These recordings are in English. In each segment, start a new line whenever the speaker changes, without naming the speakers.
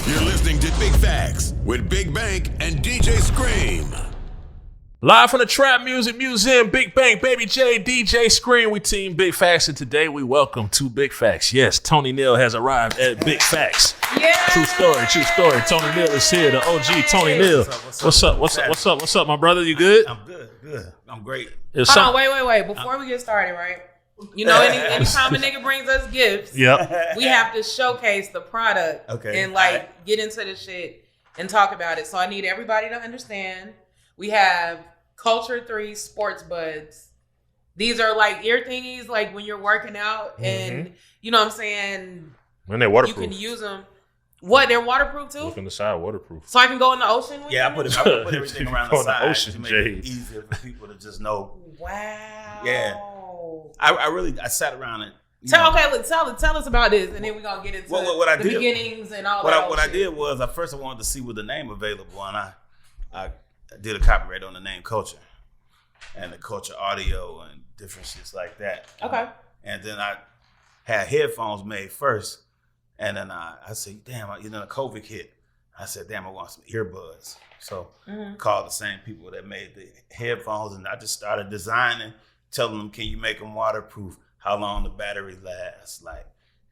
You're listening to Big Facts with Big Bank and DJ Scream.
Live from the Trap Music Museum, Big Bank, Baby Jade, DJ Scream. We team Big Facts, and today we welcome to Big Facts. Yes, Tony Neal has arrived at Big Facts.
Yeah.
True story. Tony Neal is here, the OG Tony Neal. What's up, my brother? You good?
I'm good. I'm great.
Hold on, wait. Before we get started, right? You know, anytime a nigga brings us gifts,
Yep.
we have to showcase the product and get into the shit and talk about it. So I need everybody to understand. We have Culture 3 Sports Buds. These are like ear thingies, like when you're working out, and you know what I'm saying.
When they're waterproof,
you can use them. What? They're waterproof too.
Look on the side, waterproof.
So I can go in the ocean with them?
I put everything around the side
ocean,
to make
Jade.
it easier for people to just know.
Wow.
Yeah. I sat around and
Tell us about this, and then we're gonna get into the beginnings and all that.
What I did was, at first I wanted to see what the name available, and I did a copyright on the name Culture and the Culture audio and different shits like that.
Okay.
And then I had headphones made first, and then I said, damn, the COVID hit. I said, damn, I want some earbuds. So called the same people that made the headphones, and I just started designing, telling them, can you make them waterproof? How long the battery lasts? Like,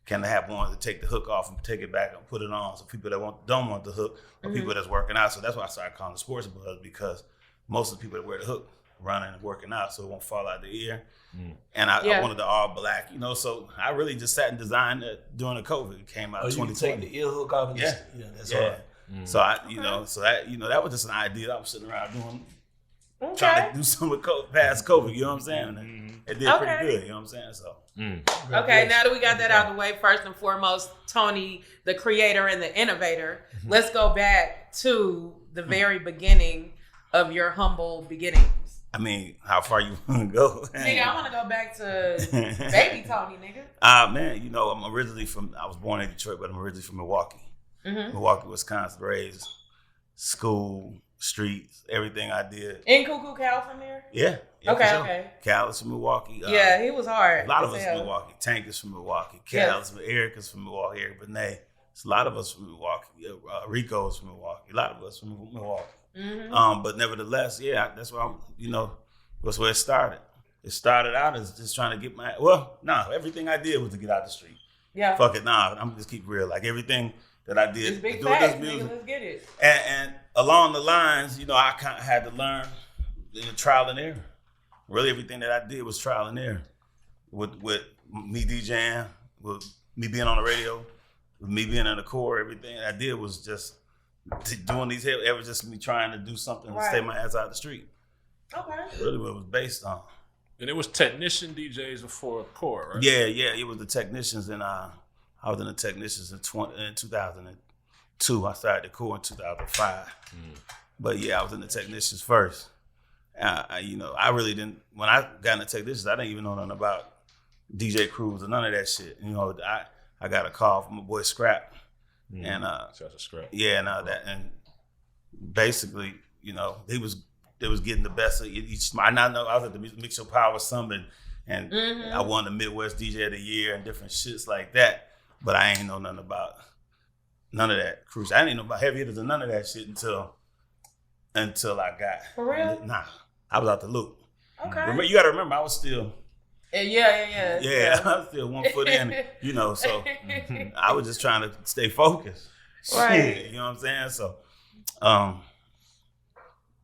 can I have one to take the hook off and take it back and put it on? So people that don't want the hook, or people that's working out. So that's why I started calling it sports buds, because most of the people that wear the hook running and working out, so it won't fall out the ear. And I wanted the all black, so I really just sat and designed it during the COVID. It came out 2020.
Take the ear hook off. And that's hard.
So that was just an idea I was sitting around doing. Trying to do something with past COVID, you know what I'm saying? And it did pretty good, you know what I'm saying? So,
okay, now that we got that out of the way, first and foremost, Tony, the creator and the innovator, let's go back to the very beginning of your humble beginnings.
I mean, how far you want to go?
Nigga, I want to go back to baby Tony, nigga.
Man, I was born in Detroit, but I'm originally from Milwaukee. Milwaukee, Wisconsin, raised, school, streets, everything I did.
In Cuckoo Cal from there?
Yeah.
Okay.
Cal is from Milwaukie.
He was hard.
A lot of us from Milwaukee. Tank is from Milwaukee. Cal is from Eric is from Milwaukee. Eric Benet. It's a lot of us from Milwaukee. Rico is from Milwaukee. A lot of us from Milwaukee. But nevertheless, that's why that's where it started. It started out as just trying to get everything I did was to get out the street.
Yeah.
Fuck it, I'm just keep real. Like everything that I did
it's big
doing
facts,
this music.
nigga, let's get it.
And along the lines, I kind of had to learn in the trial and error. Really, everything that I did was trial and error. With me DJing, with me being on the radio, with me being in the core, everything I did was just doing these. It was just me trying to do something to stay my ass out the street.
Okay.
Really, what it was based on.
And it was technician DJs before Core, right?
Yeah, it was the technicians, and I was in the technicians in 2002. I started the Core in 2005. But I was in the technicians first. I really didn't. When I got in the technicians, I didn't even know nothing about DJ crews or none of that shit. I got a call from my boy Scrap, and
Shout out to Scrap.
and basically, they was getting the best of each. I know I was at the Mix Your Power Summit, and I won the Midwest DJ of the Year and different shits like that. But I ain't know nothing about none of that cruise. I didn't know about heavy hitters and none of that shit until I got.
For real?
Nah, I was out the loop.
Okay.
You got to remember, I was still.
Yeah.
Yeah, I was still 1 foot in, so I was just trying to stay focused.
Right.
Shit, you know what I'm saying? So, I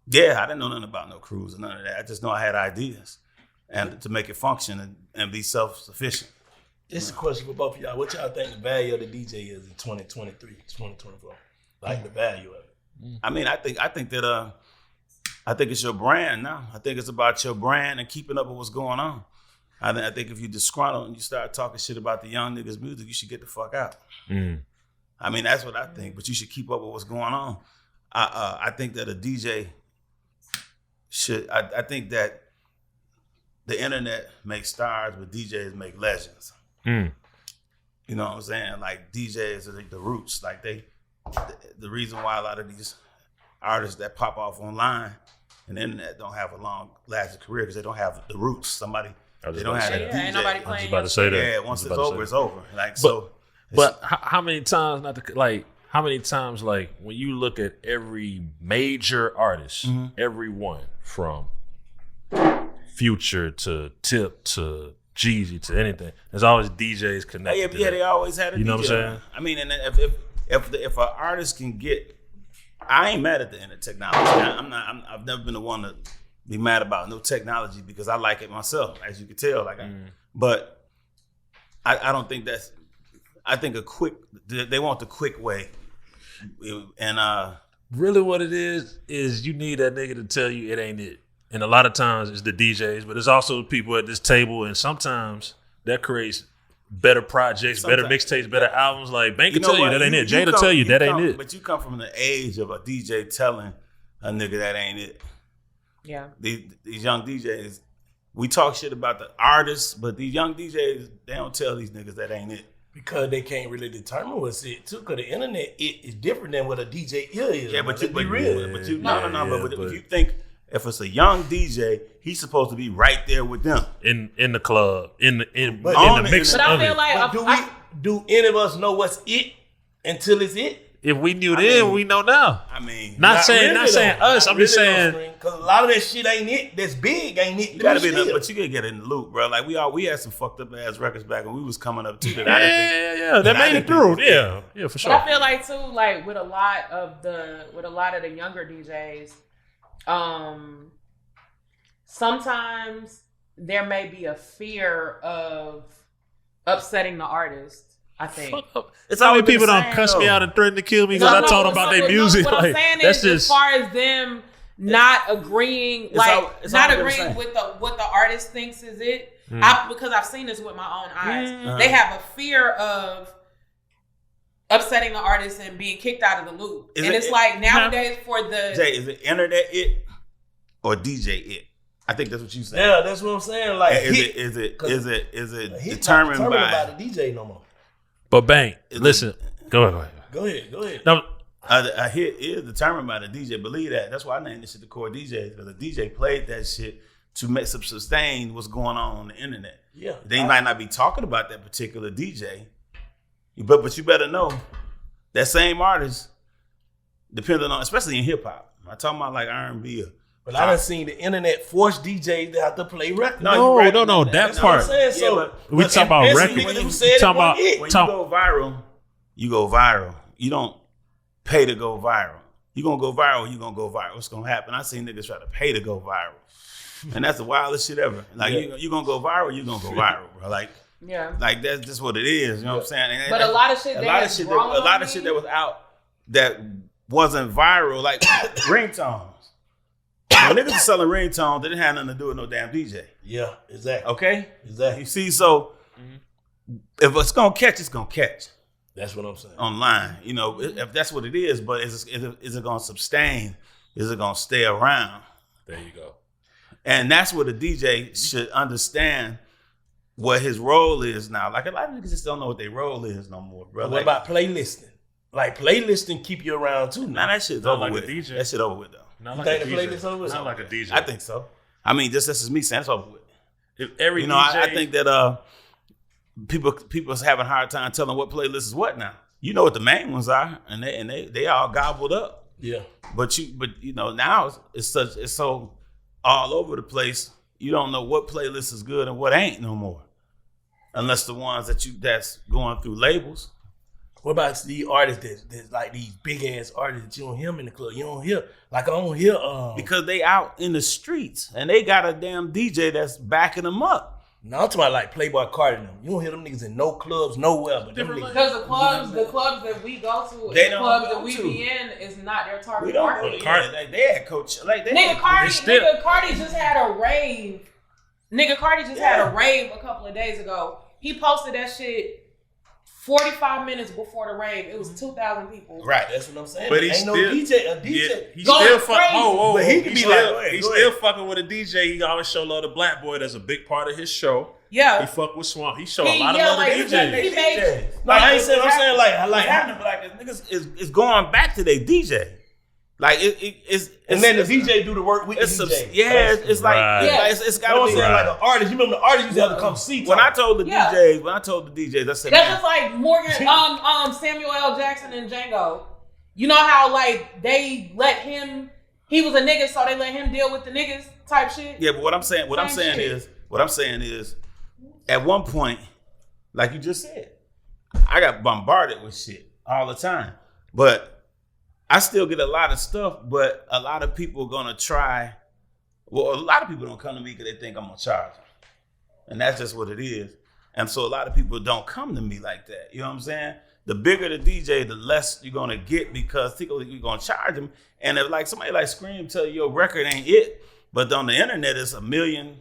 didn't know nothing about no crews and none of that. I just know I had ideas and to make it function and be self-sufficient.
This is a question for both of y'all. What y'all think the value of the DJ is in 2023, 2024? Like the value of it.
I mean, I think that I think it's your brand now. I think it's about your brand and keeping up with what's going on. I think if you disgruntled and you start talking shit about the young niggas' music, you should get the fuck out. I mean, that's what I think. But you should keep up with what's going on. I think that a DJ should. I think that the internet makes stars, but DJs make legends. You know what I'm saying? Like DJs are the roots. Like the reason why a lot of these artists that pop off online and the internet don't have a long lasting career because they don't have the roots. They don't have that DJ.
Ain't nobody playing.
I was about to say that.
Yeah, once it's over, it's over. Like
But how many times how many times, like, when you look at every major artist, everyone from Future to Tip to Jeezy to anything, there's always DJs connected.
Yeah, they always had a DJ.
You know what I'm saying?
I mean, and if an artist can get, I ain't mad at the end of technology. I've never been the one to be mad about no technology because I like it myself, as you can tell. But I don't think that's. I think they want the quick way, and
really what it is you need that nigga to tell you it ain't it. And a lot of times it's the DJs, but it's also people at this table, and sometimes that creates better projects, better mixtapes, better albums. Like Bank can tell you that ain't it. Jay will tell you that ain't it.
But you come from the age of a DJ telling a nigga that ain't it.
Yeah.
These young DJs, we talk shit about the artists, but these young DJs, they don't tell these niggas that ain't it.
Because they can't really determine what's it too. Because the internet is different than what a DJ is.
Yeah, but if you think if it's a young DJ, he's supposed to be right there with them
in the club, in the mix.
But I feel like
do any of us know what's it until it's it?
If we knew then, we know now.
I mean,
not saying us. I'm just saying
because a lot of that shit ain't it. That's big, ain't it?
You gotta be, but you gotta get in the loop, bro. Like we had some fucked up ass records back when we was coming up too.
That made it through. Yeah, for sure.
But I feel like too, like with a lot of the younger DJs, sometimes there may be a fear of upsetting the artist. I think
it's how many people don't cuss me out and threaten to kill me because I told them about their music.
What I'm saying is, as far as them not agreeing, with what the artist thinks is it, because I've seen this with my own eyes. They have a fear of upsetting the artist and being kicked out of the loop. It's like nowadays for the
Jay, is it internet it or DJ it? I think that's what you said.
Yeah, that's what I'm saying. Like,
is it determined by
the DJ no more?
But Bank, listen, go ahead. No,
a hit is determined by the DJ. Believe that. That's why I named this shit the Core DJs, because the DJ played that shit to sustain what's going on the internet.
Yeah,
they might not be talking about that particular DJ, but you better know that same artist, depending on, especially in hip hop. I'm talking about like R&B.
But I done seen the internet force DJs to have to play records.
No, that part. We talk about records.
When you go viral, you go viral. You don't pay to go viral. You gonna go viral, you gonna go viral. What's gonna happen? I seen niggas try to pay to go viral. And that's the wildest shit ever. Like, you gonna go viral, you gonna go viral, bro. Like that's just what it is. You know what I'm saying?
But a lot of shit
that was out that wasn't viral, like ringtones. When niggas are selling ringtones, they didn't have nothing to do with no damn DJ.
Yeah, exactly.
Okay? Exactly. You see, so if it's gonna catch, it's gonna catch.
That's what I'm saying.
Online. You know, if that's what it is, but is it gonna sustain? Is it gonna stay around?
There you go.
And that's what a DJ should understand what his role is now. Like, a lot of niggas just don't know what their role is no more, bro.
What about playlisting? Like, playlisting keep you around too now.
Nah, that shit's over with. That shit over with though.
Not like a DJ. Not like a DJ.
I think so. I mean, this is me saying it's over with.
If every DJ,
I think that people's having a hard time telling what playlist is what now. You know what the main ones are, and they all gobbled up.
Yeah.
But you know, now it's so all over the place. You don't know what playlist is good and what ain't no more, unless the ones that's going through labels.
What about the artists that's like these big ass artists that you don't hear them in the club? You don't hear, like, I don't hear
because they out in the streets and they got a damn DJ that's backing them up.
No, I'm talking about like Playboy Cardi and them. You don't hear them niggas in no clubs, nowhere. But them niggas,
because the clubs that we go to, the clubs that we be in is not their target market.
They had coach like
nigga Cardi just had a rave. Nigga Cardi just had a rave a couple of days ago. He posted that shit 45 minutes before the rave. It was 2,000 people.
Right, that's what I'm saying.
But
ain't no DJ.
He's still fucking.
But he can be like,
he's still fucking with a DJ. He always show love to Black Boy. That's a big part of his show.
Yeah,
he fuck with Swamp. He show a lot of love to DJs.
I ain't saying. I'm saying like
happening. Like, niggas is going back to their DJ. Like it's
and then the DJ do the work with the DJ.
It's like it's gotta be
like an artist. You remember the artist used to have to come see.
When I told the DJs, I said
that's just like Morgan, Samuel L. Jackson and Django. You know how like they let him. He was a nigga, so they let him deal with the niggas type shit.
Yeah, but what I'm saying is, at one point, like you just said, I got bombarded with shit all the time, but I still get a lot of stuff. But a lot of people are gonna try. Well, a lot of people don't come to me because they think I'm gonna charge them, and that's just what it is. And so a lot of people don't come to me like that. You know what I'm saying? The bigger the DJ, the less you're gonna get because you're gonna charge them. And if like somebody like Scream tell you your record ain't it, but on the internet it's a million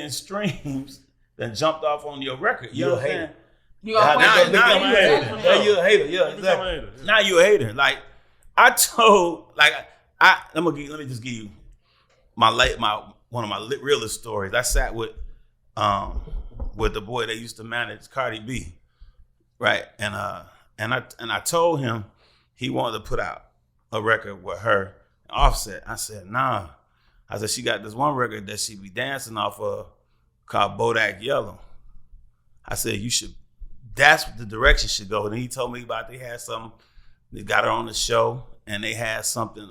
streams that jumped off on your record. You know what I'm saying? Now you're a hater. Yeah, exactly. Now you're a hater. Like I told, like let me just give you one of my realest stories. I sat with the boy that used to manage Cardi B. Right, and I told him he wanted to put out a record with her Offset. I said, nah. I said, she got this one record that she be dancing off of called Bodak Yellow. I said, that's what the direction should go. And he told me about they had something, they got her on the show and they had something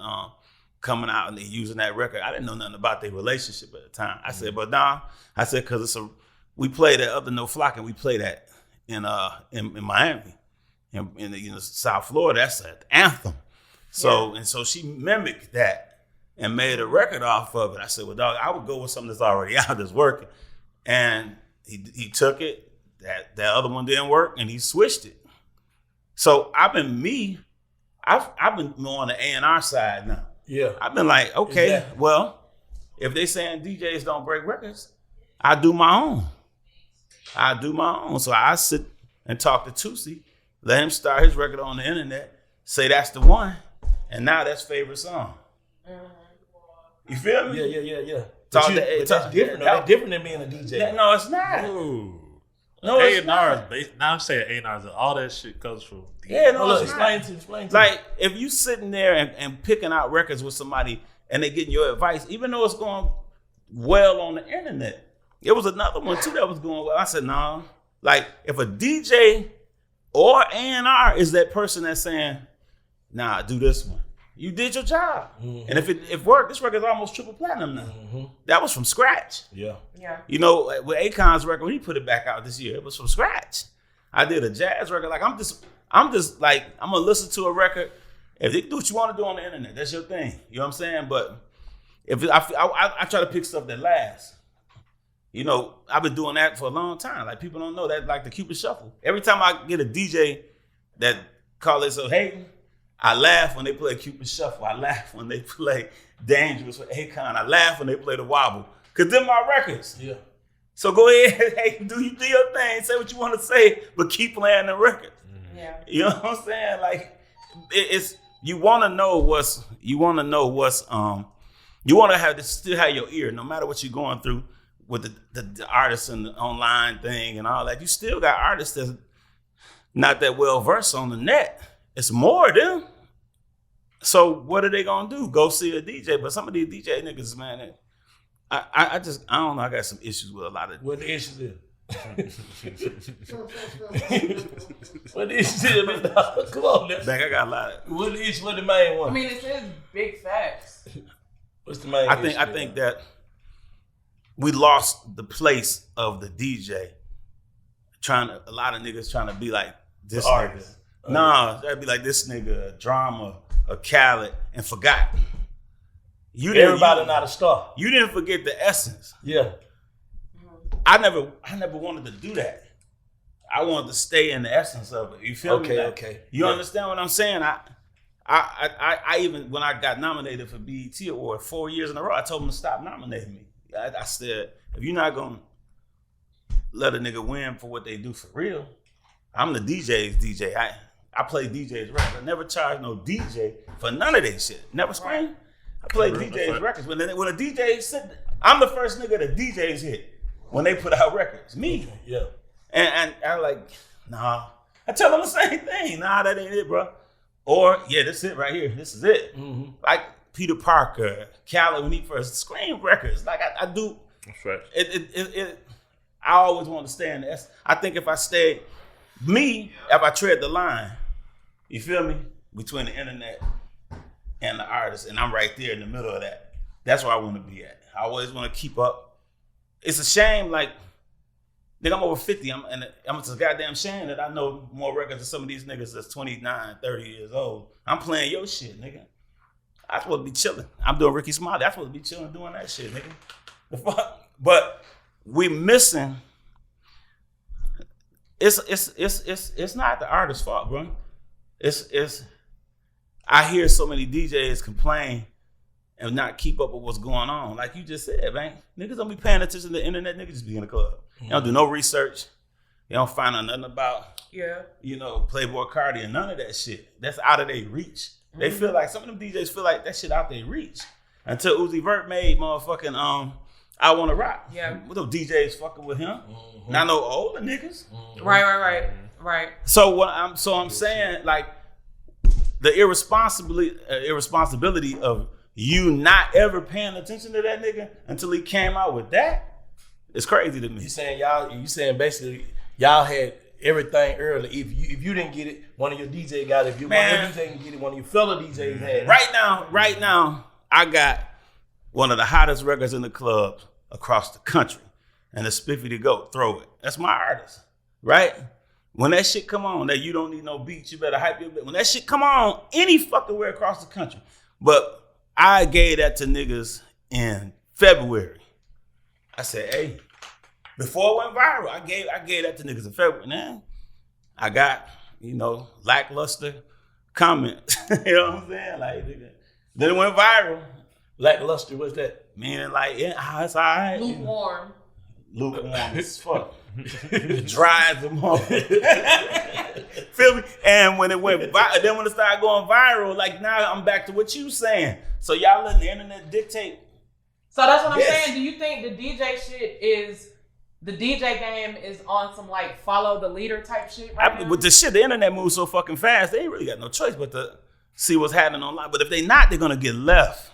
coming out and they using that record. I didn't know nothing about their relationship at the time. I said, but nah. I said, cause we play that up to No Flock and we play that in Miami, in South Florida. That's an anthem. So and so she mimicked that and made a record off of it. I said, well, dog, I would go with something that's already out that's working. And he took it. That other one didn't work, and he switched it. So I've been more on the A&R side now. Yeah, I've been like, okay, well, if they saying DJs don't break records, I do my own. So I sit and talk to Tootsie, let him start his record on the internet, say that's the one, and now that's favorite song. You feel me?
Yeah. That's different. That's different than being a DJ.
No, it's not.
Ooh. No, A&R is based. Now I'm saying A&R is all that shit comes from.
Yeah, no, explain to. Like if you sitting there and picking out records with somebody and they getting your advice, even though it's going well on the internet. It was another one too that was going well. I said, no. Like if a DJ or A&R is that person that's saying, nah, do this one. You did your job. Mm-hmm. And if it worked, this record is almost triple platinum now. Mm-hmm. That was from scratch. Yeah. You know, with Akon's record, when he put it back out this year, it was from scratch. I did a jazz record. Like I'm just like, I'm gonna listen to a record. If you do what you want to do on the internet, that's your thing. You know what I'm saying? But if I try to pick stuff that lasts. You know, I've been doing that for a long time. Like people don't know that, like the Cupid Shuffle. Every time I get a DJ that call it so hating, I laugh when they play Cupid Shuffle. I laugh when they play Dangerous with Akon. I laugh when they play The Wobble. Cause they're my records. Yeah. So go ahead, hey, do your thing, say what you want to say, but keep playing the records. Yeah. You know what I'm saying? Like it's you wanna know what's you wanna have to still have your ear, no matter what you're going through. With the artists and the online thing and all that, you still got artists that's not that well versed on the net. It's more of them. So what are they gonna do? Go see a DJ? But some of these DJ niggas, man, I don't know. I got some issues with a lot of.
What the issues is? What the issues is? Come on, man.
Back, I got a lot of.
What the issue? What the main one?
I mean, it says big facts.
What's the main?
I think that. We lost the place of the DJ. A lot of niggas trying to be like this nigga. Nah, that'd be like this nigga, a Drama, a Khaled, and forgot.
Everybody not a star.
You didn't forget the essence.
Yeah.
I never wanted to do that. I wanted to stay in the essence of it. You feel me?
Okay.
You understand what I'm saying? I even when I got nominated for BET Award 4 years in a row, I told them to stop nominating me. I said, if you're not gonna let a nigga win for what they do for real, I'm the DJ's DJ. I play DJ's records. I never charge no DJ for none of that shit. Never scream. I play DJ's records. When a DJ sit, I'm the first nigga the DJs hit when they put out records. Me.
Okay, yeah.
And I like, nah. I tell them the same thing. Nah, that ain't it, bro. Or, this is it right here. This is it. Mm-hmm. Like Peter Parker, Khaled when he first Scream records. Like I do.
That's right.
I always want to stay in that. I think if I tread the line, you feel me? Between the internet and the artist, and I'm right there in the middle of that. That's where I want to be at. I always want to keep up. It's a shame, like, nigga, I'm over 50. It's a goddamn shame that I know more records than some of these niggas that's 29, 30 years old. I'm playing your shit, nigga. I'm supposed to be chilling. I'm doing Ricky Smiley. I'm supposed to be chilling doing that shit, nigga. The fuck? But we missing. It's not the artist's fault, bro. It's. I hear so many DJs complain and not keep up with what's going on. Like you just said, man. Niggas don't be paying attention to the internet. Niggas just be in the club. They don't do no research. They don't find out nothing about, Playboy Cardi and none of that shit. That's out of their reach. They feel like, some of them DJs feel like that shit out their reach. Until Uzi Vert made motherfucking I Wanna Rock. Yeah. With those DJs fucking with him. Mm-hmm. Not no older niggas.
Mm-hmm. Right.
So I'm saying, like, the irresponsibility of you not ever paying attention to that nigga until he came out with that, it's crazy to me.
You saying basically y'all had everything early. If you didn't get it, one of your DJ got it. If one of your DJ didn't get it, one of your fellow DJs had it.
Right now, I got one of the hottest records in the clubs across the country. And the Spiffy to Go, Throw It. That's my artist, right? When that shit come on, that you don't need no beats, you better hype your bit. When that shit come on, any fucking way across the country. But I gave that to niggas in February. I said, hey, before it went viral, I gave that to niggas in February. Man, I got, lackluster comments. You know what I'm saying? Like, nigga. Then it went viral.
Lackluster, what's that?
Meaning like, it's all right.
Lukewarm.
Lukewarm as fuck. Dry as a motherfucker. Feel me? And when it went viral, then when it started going viral, like now I'm back to what you saying. So y'all letting the internet dictate.
So that's what I'm saying. Do you think the DJ shit is, the DJ game is on some like follow the leader type shit right now?
With the shit, the internet moves so fucking fast, they ain't really got no choice but to see what's happening online. But if they not, they're gonna get left.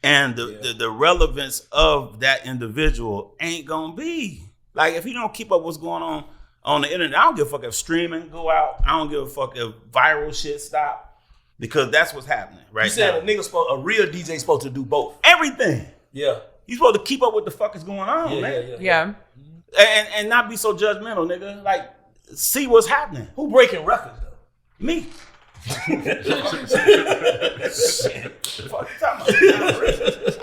And the relevance of that individual ain't gonna be. Like, if you don't keep up what's going on the internet, I don't give a fuck if streaming go out. I don't give a fuck if viral shit stop. Because that's what's happening right now.
You said a real DJ supposed to do both.
Everything.
Yeah.
You supposed to keep up with the fuck is going on, man.
Yeah.
And not be so judgmental, nigga. Like, see what's happening.
Who breaking records, though?
Me. Shit. Fuck you talking about?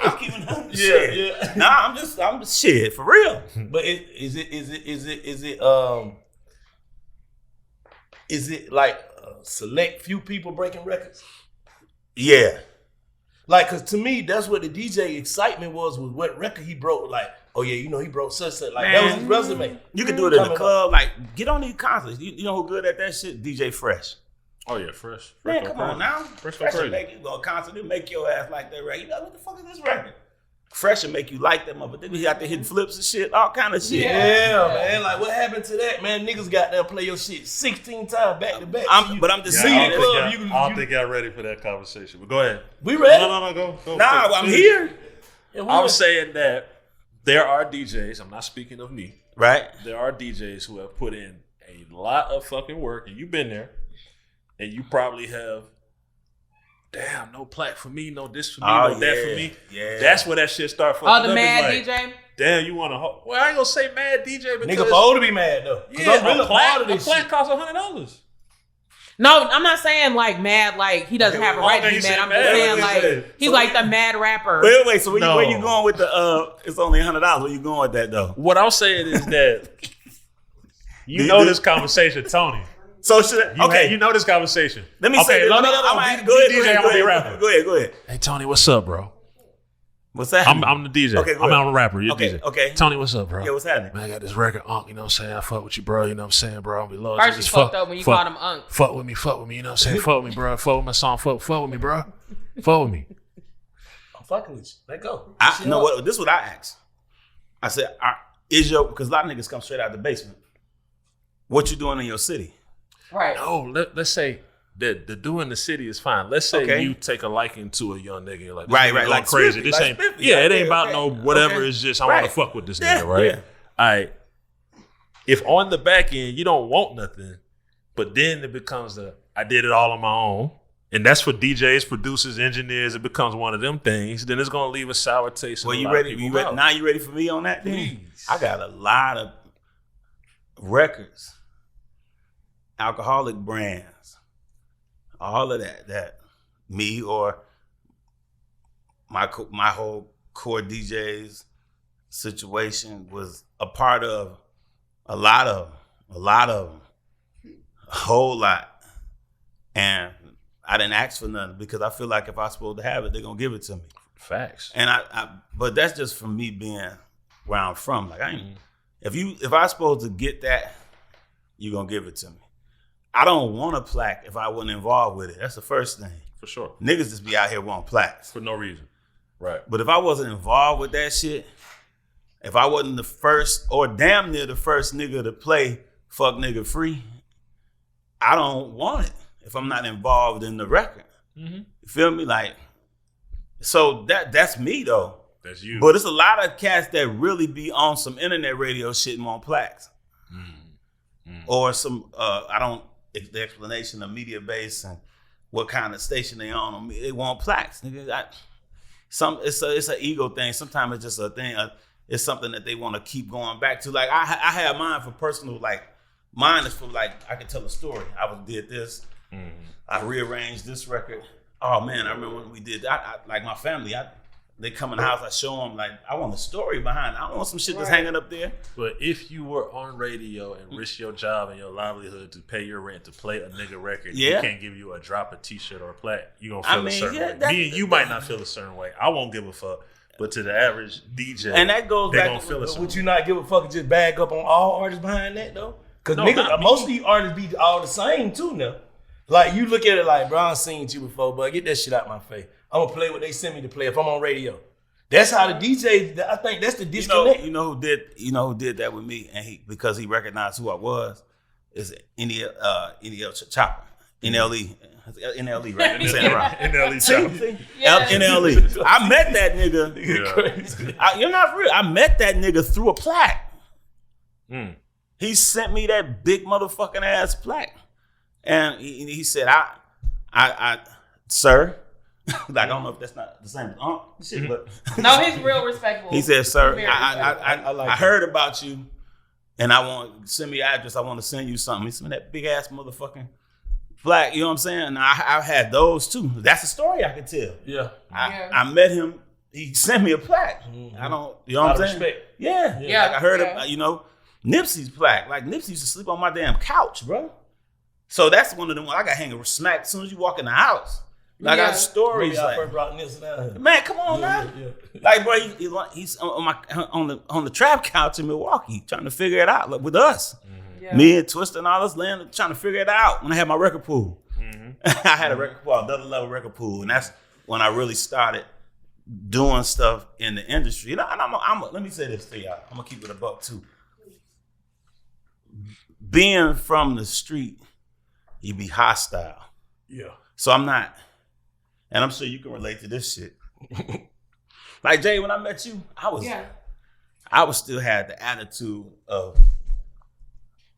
I'm keeping them. Yeah. Nah, I'm just shit for real.
But is it like select few people breaking records?
Yeah.
Like, cause to me, that's what the DJ excitement was what record he broke. Like, oh yeah, he broke such. Like, man, that was his resume.
You can do it in the club. Like, get on these concerts. You know who good at that shit? DJ Fresh.
Oh yeah, Fresh.
Man, come on now.
Fresh
will make you go to a concert and make your ass like that record. You know, what the fuck is this record? Fresh will make you like that motherfucker. Then he out there hitting flips and shit, all kind of shit.
Yeah, man. Like, what happened to that, man? Niggas got there play your shit 16 times back to back.
But I'm just saying.
I don't think y'all ready for that conversation. But go ahead.
We ready?
No, go.
Nah, I'm here.
Yeah, I'm saying that there are DJs, I'm not speaking of me.
Right.
There are DJs who have put in a lot of fucking work, and you've been there. And you probably have, damn, no plaque for me, no this for me, no that for me. Yeah. That's where that shit start fucking up.
Oh, the mad DJ?
Damn, you want to, well, I ain't going to say mad DJ because.
Nigga supposed to be mad, though.
Yeah, a plaque costs $100.
No, I'm not saying like mad, like he doesn't have a right to be mad. I'm just saying like he's like the mad rapper.
Wait, so where you going with the, it's only $100. Where you going with that, though?
What I'm saying is that you know this conversation, Tony.
So should I,
you know this conversation.
Let me say, no. Go ahead. Go ahead.
Hey Tony, what's up, bro?
What's that?
I'm the DJ. Okay, I'm a rapper. You're DJ.
Okay.
Tony, what's up, bro?
Yeah, what's happening?
Man, I got this record, Unc. You know what I'm saying? I fuck with you, bro. You know what I'm saying, bro? I'll be lost.
First, you fucked up when you called him Unc.
Fuck with me. You know what I'm saying? Fuck with me, bro. Fuck with my song. Fuck with me, bro. Fuck with me.
I'm fucking with you. Let go.
This is what I asked. I said, because a lot of niggas come straight out the basement. What you doing in your city?
Right.
No, let's say that the do in the city is fine. Let's say you take a liking to a young nigga, like
right,
going
like
crazy.
Spiffy,
This
like
ain't,
Spiffy,
it ain't about no whatever.
Okay.
It's just I want to fuck with this nigga, right?
Yeah.
All right. If on the back end you don't want nothing, but then it becomes I did it all on my own, and that's for DJs, producers, engineers. It becomes one of them things. Then it's gonna leave a sour taste.
Well, you ready? Now you ready for me on that? Please. I got a lot of records, alcoholic brands, all of that. That me or my whole Core DJs situation was a part of. A lot of them, a whole lot. And I didn't ask for nothing because I feel like if I'm supposed to have it, they're gonna give it to me.
Facts.
And but that's just from me being where I'm from. Like if I'm supposed to get that, you're gonna give it to me. I don't want a plaque if I wasn't involved with it. That's the first thing.
For sure.
Niggas just be out here wanting plaques.
For no reason. Right.
But if I wasn't involved with that shit, if I wasn't the first or damn near the first nigga to play Fuck Nigga Free, I don't want it if I'm not involved in the record. Mm-hmm. You feel me? Like, so that's me though.
That's you.
But it's a lot of cats that really be on some internet radio shit and want plaques. Mm-hmm. Or some, the explanation of media base and what kind of station they on. They want plaques. Nigga, it's an ego thing. Sometimes it's just a thing. It's something that they want to keep going back to. Like I have mine for personal, like mine is for like, I can tell a story. I did this. Mm-hmm. I rearranged this record. Oh man, I remember when we did that. Like my family, they come in the house, I show them like, I want a story behind it. I don't want some shit that's hanging up there.
But if you were on radio and risk your job and your livelihood to pay your rent to play a nigga record, he can't give you a drop, a t-shirt or a plaque, you're going to feel a certain way. Me and you might not feel a certain way. I won't give a fuck. But to the average DJ,
and that goes back
to
would you not give a fuck and just bag up on all artists behind that though? Because most of these artists be all the same too now. Like you look at it like, bro, I've seen you before, but get that shit out my face. I'm gonna play what they send me to play if I'm on radio. That's how the DJ. I think that's the disconnect.
You know who did that with me, and because he recognized who I was, is NEL Chopper. NLE, right? I'm saying it right.
NLE Chopper.
NLE. I met that nigga. You're not real. I met that nigga through a plaque. He sent me that big motherfucking ass plaque. And he said, I sir, like, I don't know if that's not the same as shit, but
no, he's real respectful.
He said, sir, I heard about you, and send me your address. I want to send you something. He sent me that big ass motherfucking plaque. You know what I'm saying? And I've had those too. That's a story I could tell.
Yeah.
I met him. He sent me a plaque. Mm-hmm. I don't. You know what I'm saying?
Respect.
Yeah. Like I heard of, Nipsey's plaque. Like Nipsey used to sleep on my damn couch, bro. So that's one of them. I got hanging smack as soon as you walk in the house. Like I got stories.
I first brought Nipsey down here.
Man, come on, man. Yeah. Like, bro, he's on the trap couch in Milwaukee trying to figure it out with us. Mm-hmm. Yeah. Me and Twista and all us land trying to figure it out when I had my record pool. Mm-hmm. I had a record pool, another level record pool, and that's when I really started doing stuff in the industry. And let me say this to y'all. I'm gonna keep it a buck too. Being from the street, you be hostile.
Yeah.
So I'm not, and I'm sure you can relate to this shit. Like Jay, when I met you, I was still had the attitude of,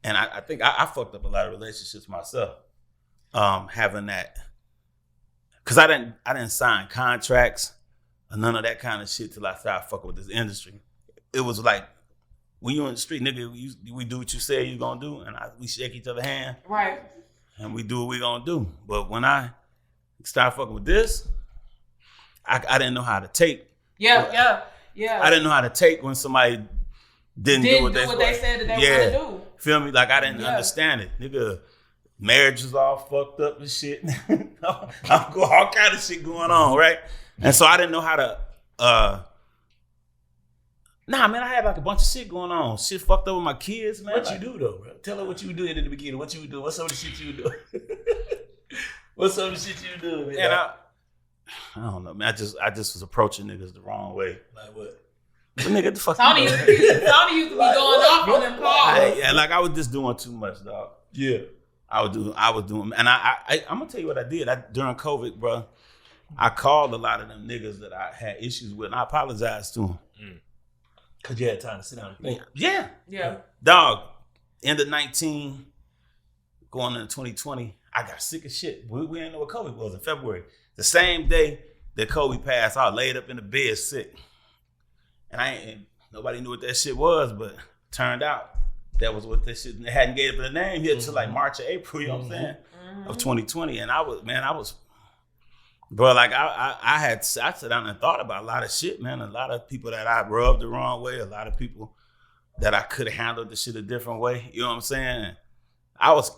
and I think I fucked up a lot of relationships myself, having that, because I didn't sign contracts or none of that kind of shit till I started fucking with this industry. It was like, when you in the street, nigga, we do what you say you gonna do, and we shake each other's hand.
Right.
And we do what we gonna do. But when I started fucking with this, I didn't know how to take.
Yeah.
I didn't know how to take when somebody didn't do what they
said that they wanted to do.
Feel me? Like I didn't understand it. Nigga, marriage is all fucked up and shit. All kind of shit going on, right? And so I didn't know how to man, I had like a bunch of shit going on. Shit fucked up with my kids, man.
What you do though, bro? Tell her what you did at the beginning. What you do? What's some of the shit you do? What's some of the shit you do, man?
And I don't know, man. I just was approaching niggas the wrong way.
Like what?
But nigga, the fuck.
Tony used to be going off on them calls.
Like I was just doing too much, dog.
Yeah.
I was doing, and I'm gonna tell you what I did. During COVID, bro, I called a lot of them niggas that I had issues with, and I apologized to them.
Cause you had time to sit down and think.
Yeah.
Dog, end of 19, going into 2020, I got sick as shit. We didn't know what COVID was in February. The same day that Kobe passed, I was laid up in the bed sick. And nobody knew what that shit was, but turned out that was what that shit, they hadn't gave it a name yet until like March or April, you know what I'm saying, of 2020. And I was, bro, like I sat down and thought about a lot of shit, man. A lot of people that I rubbed the wrong way, a lot of people that I could have handled the shit a different way, you know what I'm saying? And I was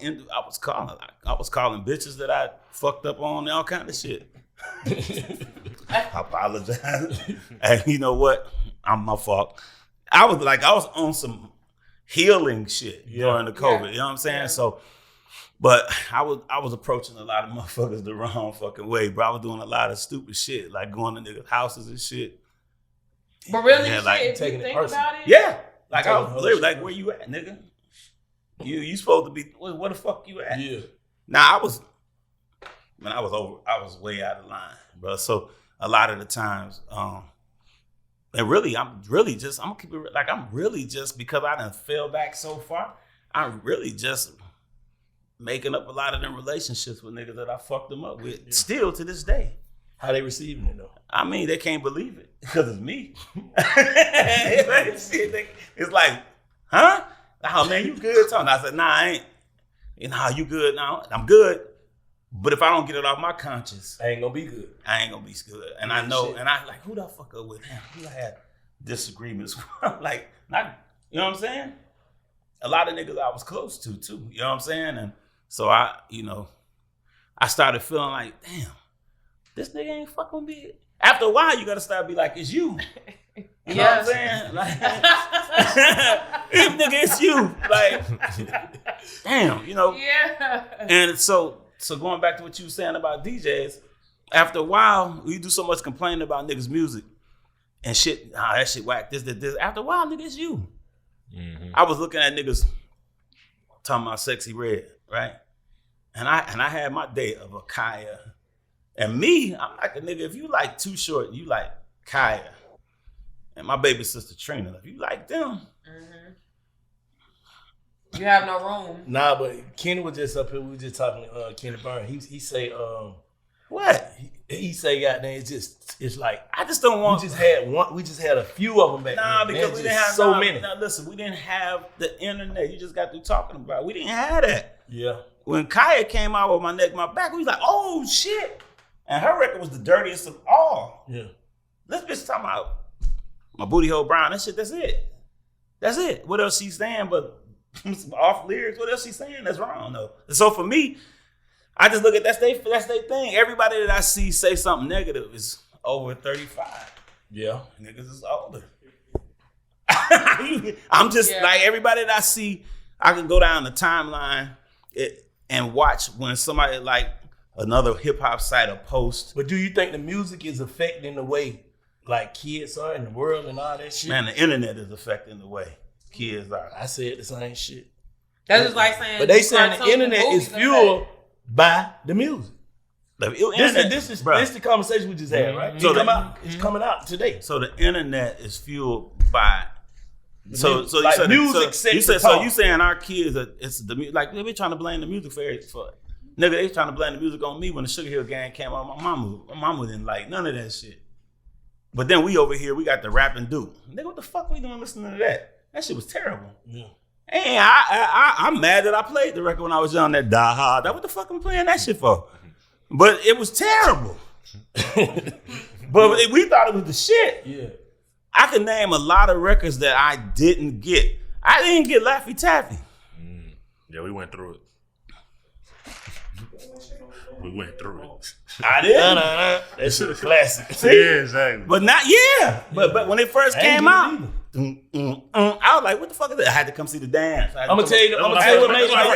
calling bitches that I fucked up on and all kind of shit. I apologize. And you know what? I'm my fault. I was on some healing shit during the COVID. You know what I'm saying? Yeah. So, but I was approaching a lot of motherfuckers the wrong fucking way, bro. I was doing a lot of stupid shit, like going to niggas' houses and shit.
But really,
yeah,
shit,
like,
if you think about it,
yeah. Like I was literally like, where you at, nigga? You supposed to be where the fuck you at?
Yeah.
Now I was way out of line, bro. So a lot of the times, and really, I'm gonna keep it like I'm really just because I done fell back so far, I'm really just making up a lot of them relationships with niggas that I fucked them up with still to this day.
How they receiving it though?
I mean, they can't believe it because it's me. It's like, huh? Oh man, you good, Tony? I said, nah, I ain't. You know, you good now? I'm good. But if I don't get it off my conscience,
I ain't gonna be good.
I ain't gonna be good. And I know, and I like, who the fuck up with him? Who I had disagreements with? Like, not, you know what I'm saying? A lot of niggas I was close to too. You know what I'm saying? And so I started feeling like, damn, this nigga ain't fucking with me. After a while, you gotta start be like, it's you. You know what I'm saying? Like, nigga, it's you. Like, damn, you know?
Yeah.
And so going back to what you were saying about DJs, after a while, we do so much complaining about niggas' music and shit, that shit whack, this. After a while, nigga, it's you. Mm-hmm. I was looking at niggas talking about Sexy Red, right? And I had my day of a Kaya. And me, I'm like a nigga, if you like Too Short, you like Kaya. And my baby sister Trina, if you like them.
Mm-hmm. You have no room.
Nah, but Kenny was just up here, we were just talking to Kenny Byrne. He say,
what?
He say, goddamn, it's like,
I just don't want.
We just had a few of them back
Nah,
then.
because we didn't have
so many.
Now listen, we didn't have the internet. You just got through talking about it. We didn't have that.
Yeah.
When Kaya came out with My Neck, My Back, we was like, oh shit. And her record was the dirtiest of all.
Yeah. This
bitch talking about My Booty Hole Brown. That shit, that's it. That's it. What else she's saying but some off lyrics? What else she's saying that's wrong though? And so for me, I just look at that's their thing. Everybody that I see say something negative is over 35.
Yeah.
Niggas is older. I'm just like everybody that I see, I can go down the timeline and watch when somebody like another hip hop site or post.
But do you think the music is affecting the way like kids are in the world and all that shit?
Man, the internet is affecting the way kids are.
I said the same shit.
That's just like saying.
But they saying the internet is fueled by the music. This is the conversation we just had, right? So it's coming out today.
So the internet is fueled by. So
like
you said
music.
You saying our kids it's the like they be trying to blame the music for nigga, they trying to blame the music on me when the Sugar Hill Gang came out. My mama didn't like none of that shit. But then we over here, we got the rap and do. Nigga, what the fuck we doing listening to that? That shit was terrible. Yeah. And I'm mad that I played the record when I was young, that Die Hard. What the fuck am I playing that shit for? But it was terrible. But we thought it was the shit.
Yeah.
I can name a lot of records that I didn't get. I didn't get Laffy Taffy.
Yeah, we went through it. We went through it.
I did.
That shit was classic.
Yeah, exactly.
But not But when it first came out, I was like, "What the fuck is that?" I had to come see the dance.
I'm gonna tell you what made it go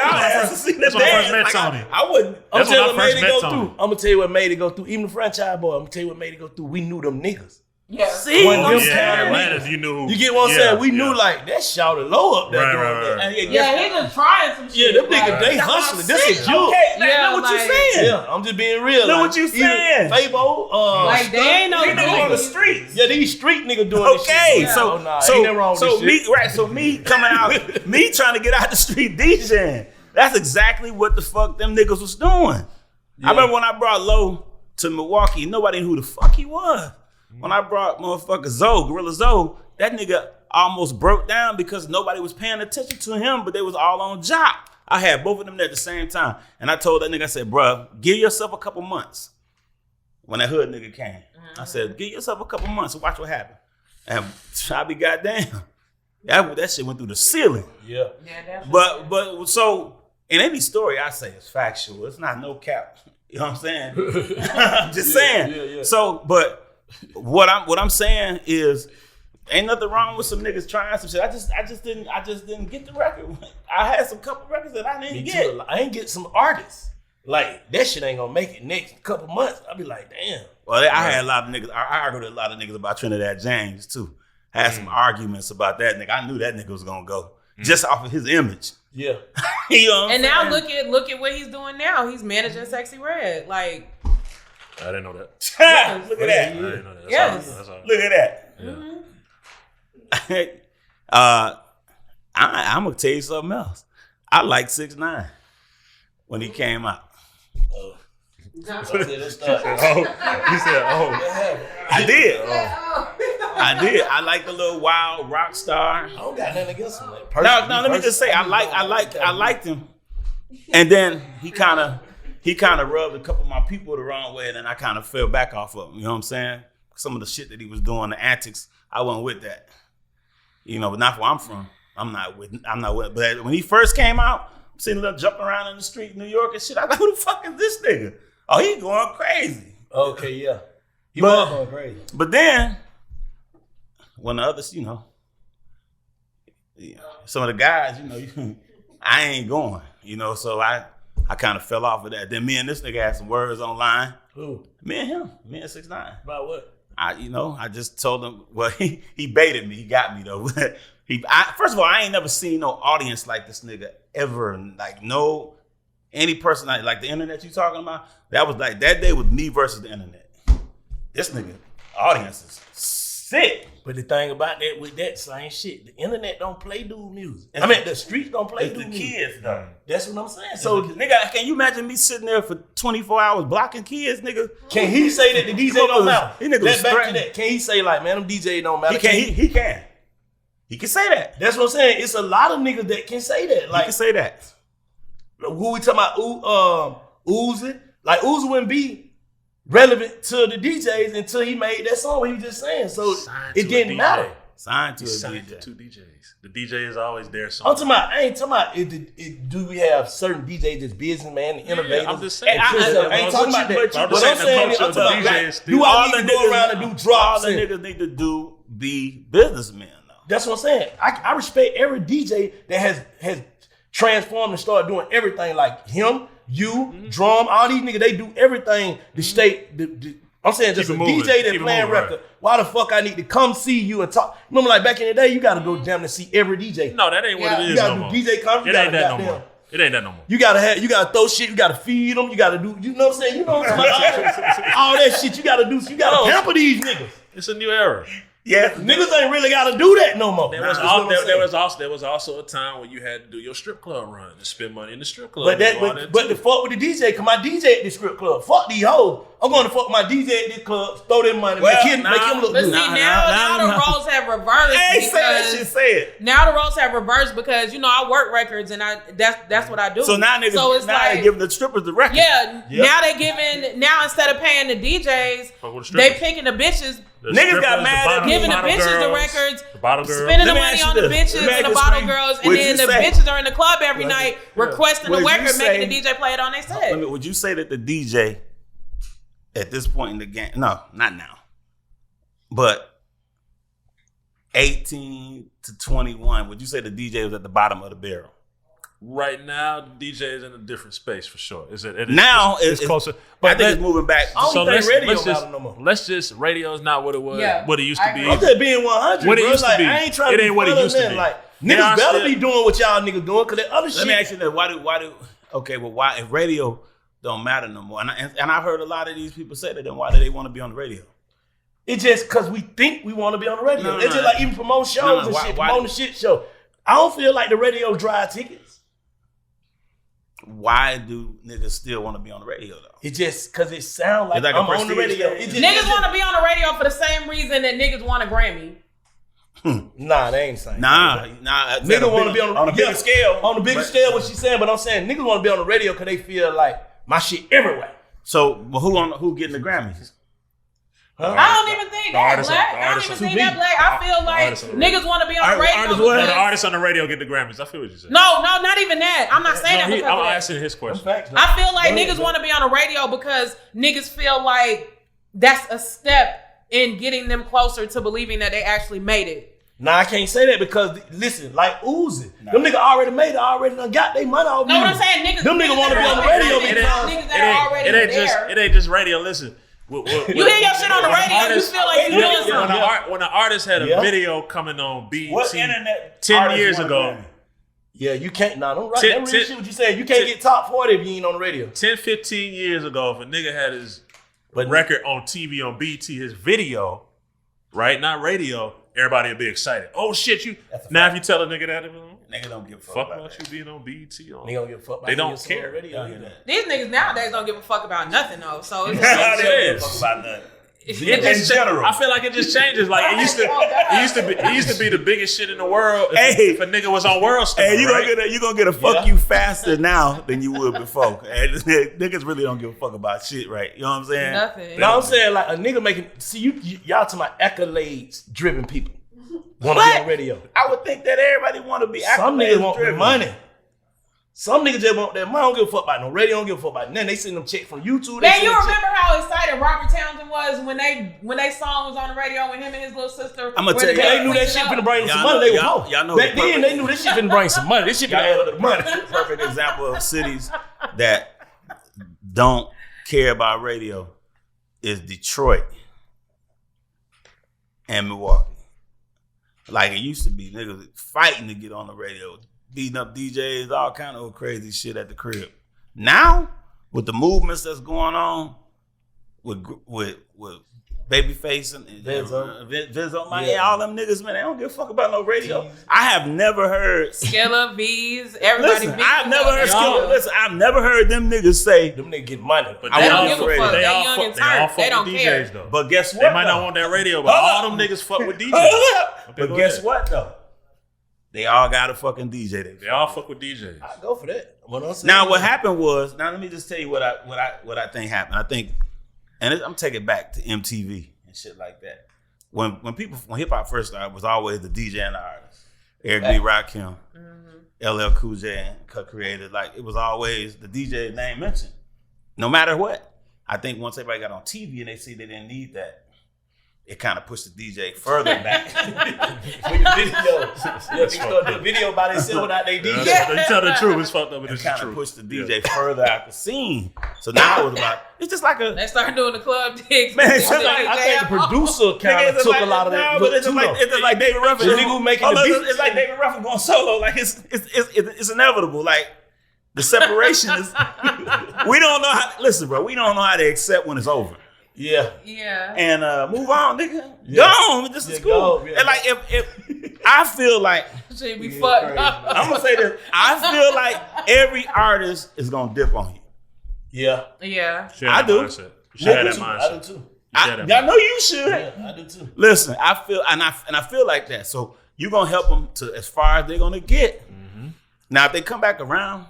through.
That's when I first met Tony.
I wouldn't.
I'm gonna tell you what made it go through. I'm gonna tell you what made it go through. Even the franchise boy, I'm gonna tell you what made it go through. We knew them niggas.
Yeah.
See,
Atlanta, you knew.
You get what I'm saying? We knew like that shouted low up there.
Right.
Yeah, he just trying some shit.
Yeah, them niggas, they hustling. This is you.
Okay, know what you saying.
Yeah, I'm just being real.
Know what you saying.
Fabo,
like they ain't no
niggas on the streets.
Yeah, these street niggas doing this shit.
So me coming out, me trying to get out the street DJing. That's exactly what the fuck them niggas was doing. Yeah. I remember when I brought Low to Milwaukee, nobody knew who the fuck he was. When I brought motherfucker Zoe, Gorilla Zoe, that nigga almost broke down because nobody was paying attention to him, but they was all on job. I had both of them there at the same time. And I told that nigga, I said, bruh, give yourself a couple months. When that hood nigga came, I said, give yourself a couple months and watch what happens. And I be goddamn. That shit went through the ceiling.
Yeah.
But so in any story I say it's factual. It's not no cap. You know what I'm saying? I'm just saying.
Yeah.
So, but what I'm saying is, ain't nothing wrong with some niggas trying some shit. I just didn't get the record. I had some couple records that I didn't get.
I ain't get some artists. Like that shit ain't gonna make it next couple months. I'll be like, damn.
Well, I had a lot of niggas. I argued with a lot of niggas about Trinidad James too. Had some arguments about that nigga. I knew that nigga was gonna go just off of his image.
Yeah.
You know
and now look at what he's doing now. He's managing Sexy Red. Like,
I didn't know that.
Yes. Look at that.
I didn't know that.
Yes.
That's all.
Look at that.
Yeah.
I'm gonna tell you something else. I like 6ix9ine when he came out.
He said, "Oh."
I did. I like the little wild rock star.
I don't got nothing against him.
No, let me just say, I liked him. And then he kind of rubbed a couple of my people the wrong way, and then I kind of fell back off of him. You know what I'm saying? Some of the shit that he was doing, the antics, I wasn't with that. You know, but not where I'm from. I'm not with. But when he first came out, I'm seeing a little jumping around in the street in New York and shit. I like, who the fuck is this nigga? Oh, he going crazy.
Okay, yeah. He was going crazy.
But then, when the others, some of the guys, I ain't going, so I kind of fell off of that. Then me and this nigga had some words online.
Who?
Me and him. Me and 6ix9ine.
About what?
I just told him, well, he baited me. He got me, though. First of all, I ain't never seen no audience like this nigga ever. Like, any person like the internet you talking about, that was like, that day was me versus the internet. This nigga, audience is sick.
But the thing about that, with that same shit, the internet don't play dude music. I mean, the streets don't play dude music.
It's the kids, though.
That's what I'm saying. So,
nigga, can you imagine me sitting there for 24 hours blocking kids, nigga?
Can he say that the DJ don't matter?
He nigga was
back to that. Can he say like, man, them DJ don't matter?
He can. He can say that.
That's what I'm saying. It's a lot of niggas that can say that. Like,
he can say that.
Who we talking about? Uzi? Like, Uzi wouldn't be relevant to the DJs until he made that song. What he was just saying. So it didn't matter.
Signed to
two DJs. The DJ is always there.
I ain't talking about do we have certain DJs that's businessmen and innovators?
Yeah, I'm just saying.
I ain't talking about that. But I'm saying I'm talking about do
all
I need to go around and do drops?
All the niggas need to do be businessmen.
That's what I'm saying. I respect every DJ that has transformed and started doing everything like him, drum, all these niggas, they do everything to stay. I'm saying just a DJ that playing record. Why the fuck I need to come see you and talk? Remember, like back in the day, you got to go down to see every DJ.
No, that ain't what it is.
You got to do DJ conference.
It ain't that no more. It ain't that no more.
You gotta throw shit. You gotta feed them. You gotta do. You know what I'm saying? You know what I'm saying? All that shit you gotta do. You gotta pamper these niggas.
It's a new era.
Yeah, niggas ain't really gotta do that no more.
There was also a time when you had to do your strip club run to spend money in the strip club.
But the fuck with the DJ, cause my DJ at the strip club. Fuck these hoes. I'm going to fuck my DJ at this club, throw them money, make him look
but
good.
see, now the roles have reversed.
Hey, say that shit, say it.
Now the roles have reversed because I work records and that's what I do.
So now niggas, they giving the strippers the record.
Yeah, now they giving instead of paying the DJs, they picking the bitches.
Niggas got mad at
giving the bitches the records,
the bottle girls,
spending the money on the bitches and the bottle girls, and then the bitches are in the club every night requesting the record, making the DJ play it on their set.
Would you say that the DJ at this point in the game, no, not now, but 18 to 21, would you say the DJ was at the bottom of the barrel?
Right now, the DJ is in a different space for sure. It's closer.
But I think it's moving back.
I don't think radio matter no more.
Radio's not what it was, what it used to be.
I'm just being 100.
What it used to be.
I ain't trying to be
what it used to be.
Like, niggas better be doing what y'all niggas doing, because that other shit.
Let me ask you that. Why if radio don't matter no more? And I've heard a lot of these people say that, then why do they want to be on the radio?
It's just because we think we want to be on the radio. It's just like even promote shows and shit, promoting the shit show. I don't feel like the radio drive tickets.
Why do niggas still want to be on the radio though?
It's just because it sounds like I'm on the radio.
Niggas want to be on the radio for the same reason that niggas want a Grammy.
Nah, they ain't saying.
Nah.
Niggas want to be on a bigger scale. On the bigger scale, what she's saying, but I'm saying niggas want to be on the radio because they feel like my shit everywhere.
So, who getting the Grammys?
I don't even think that black. I don't even think that black. I feel like niggas want to be on the radio.
The artists on the radio get the Grammys. I feel what you said.
No, not even that. I'm not saying that.
I'm asking his question.
I feel like niggas want to be on the radio because niggas feel like that's a step in getting them closer to believing that they actually made it.
Nah, I can't say that because listen, like Uzi, them niggas already made it, already done got their money off.
No, what I'm saying, niggas.
Them niggas want to be on the radio because
niggas that are already there.
It ain't just radio. Listen.
You hear your shit on the radio, you feel like you're doing something.
When an artist had a video coming on BET 10 years ago.
Yeah, you can't. Nah, don't write that real shit what you saying. You can't get top 40 if you ain't on the radio.
10, 15 years ago, if a nigga had his record on TV on BET, his video, right, not radio, everybody would be excited. Oh shit, you. Now if you tell a nigga that,
nigga don't give a fuck about
you being on BET.
They don't give a fuck about
they don't care.
These niggas nowadays don't give a fuck about nothing though. So it's
they don't give a fuck about nothing.
In general, I feel like it just changes. Like it used to be the biggest shit in the world. If a nigga was on World Star,
you gonna get a fuck you faster now than you would before. Niggas really don't give a fuck about shit, right? You know what I'm saying?
Nothing.
No, I'm saying like a nigga making. See, y'all talking about accolades driven people. Want to be on radio.
I would think that everybody want to be.
Some niggas want their money. Some niggas just want their money. Don't give a fuck about no radio. Don't give a fuck about nothing. They send them checks from YouTube.
Man, you remember how excited Robert Townsend was when they song was on the radio with him and his little sister?
I'm gonna tell you, they knew that shit finna bring them some money. They were
y'all know
back then. They knew this shit finna bring some money. This shit finna add up the money.
Perfect example of cities that don't care about radio is Detroit and Milwaukee. Like it used to be, niggas fighting to get on the radio, beating up DJs, all kind of crazy shit at the crib. Now, with the movements that's going on, with Babyface and Vizzo, all them niggas, man, they don't give a fuck about no radio. I have never heard
Skilla, V's, everybody.
Listen, I've never heard Skilla. Listen, I've never heard them niggas say
them niggas get money,
but
they don't give a fuck.
They all fuck with DJs though.
But guess what?
They might not want that radio, but all them niggas fuck with DJs.
But guess what though? They all got a fucking DJ.
They all fuck with DJs.
I go for that.
Now what happened was, let me just tell you what I think happened. I think, and I'm taking it back to MTV and shit like that. When hip hop first started, it was always the DJ and the artist. Eric B. Rakim, LL Cool J, and created. Like it was always the DJ name mentioned, no matter what. I think once everybody got on TV and they see they didn't need that, it kind of pushed the DJ further back.
With the video by themselves without their DJ.
You tell the truth, it's fucked up, but
it
it's
kind
true.
of pushed the DJ further out the scene. So now it was about, it's just like
they started doing the club digs.
Man,
I think the producer kind of took a lot of that.
But it's just like David Ruffin.
The nigga who making the beat.
It's like David Ruffin going solo. Like it's inevitable. Like the separation is. We don't know how. Listen, bro. We don't know how to accept when it's over.
Yeah.
And
move on, nigga. Go on. This is cool. And like if I feel like
shit be fucked up.
I'm gonna say this. I feel like every artist is gonna dip on you.
Yeah.
I do.
I do too.
I know you should.
Yeah, I do too.
Listen, I feel and I feel like that. So you're gonna help them to as far as they're gonna get. Mm-hmm. Now if they come back around,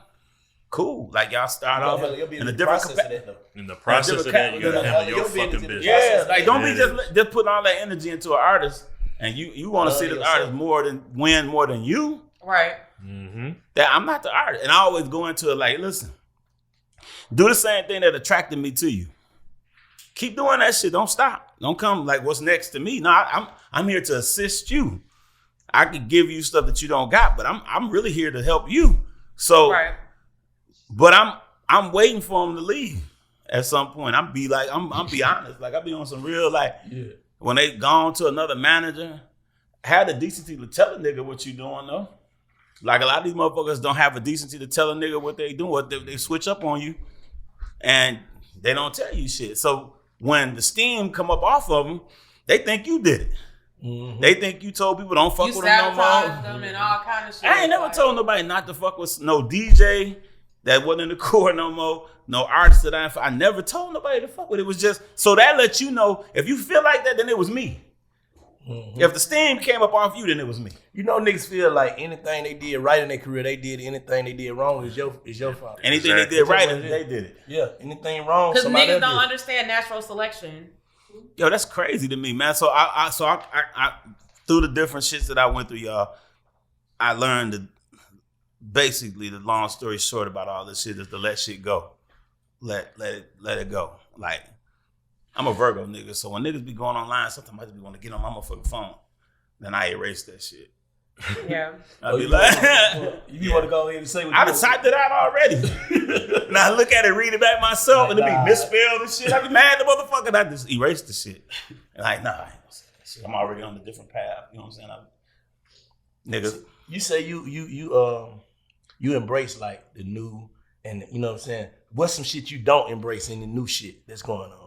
cool. Like y'all start off in a different capacity.
In the process of that, you gotta handle your fucking business.
Yeah, like don't be just putting all that energy into an artist, and you want to see this artist win more than you.
Right.
Mm-hmm.
That I'm not the artist, and I always go into it like, listen, do the same thing that attracted me to you. Keep doing that shit. Don't stop. Don't come like what's next to me. No, I'm here to assist you. I could give you stuff that you don't got, but I'm really here to help you. So,
right.
But I'm waiting for him to leave at some point. I'm be honest. Like I be on some real when they gone to another manager, have the decency to tell a nigga what you doing though. Like a lot of these motherfuckers don't have a decency to tell a nigga what they doing. What they switch up on you, and they don't tell you shit. So when the steam come up off of them, they think you did it. Mm-hmm. They think you told people don't fuck with them no more.
Them and all kind of shit.
I ain't never told nobody not to fuck with no DJ that wasn't in the core no more. No artist that I never told nobody to fuck with. It was just so that lets you know if you feel like that, then it was me. Mm-hmm. If the steam came up off you, then it was me.
You know, niggas feel like anything they did right in their career, they did. Anything they did wrong is your fault.
Anything they did right, they did it.
Yeah, anything wrong,
because niggas don't understand natural selection.
Yo, that's crazy to me, man. So I through the different shits that I went through, y'all, I learned basically the long story short about all this shit is to let shit go. Let it go. Like, I'm a Virgo nigga, so when niggas be going online, sometimes I just be want to get on my motherfucking phone. Then I erase that shit.
Yeah.
I be like,
you want to go ahead and say what
I done typed it out already. And I look at it, read it back myself, and it be misspelled and shit. I be mad at the motherfucker, and I just erase the shit. And like, nah, I ain't gonna say that shit. I'm already on a different path. You know what I'm saying? Niggas.
You say you embrace like the new, and you know what I'm saying? What's some shit you don't embrace in the new shit that's going on?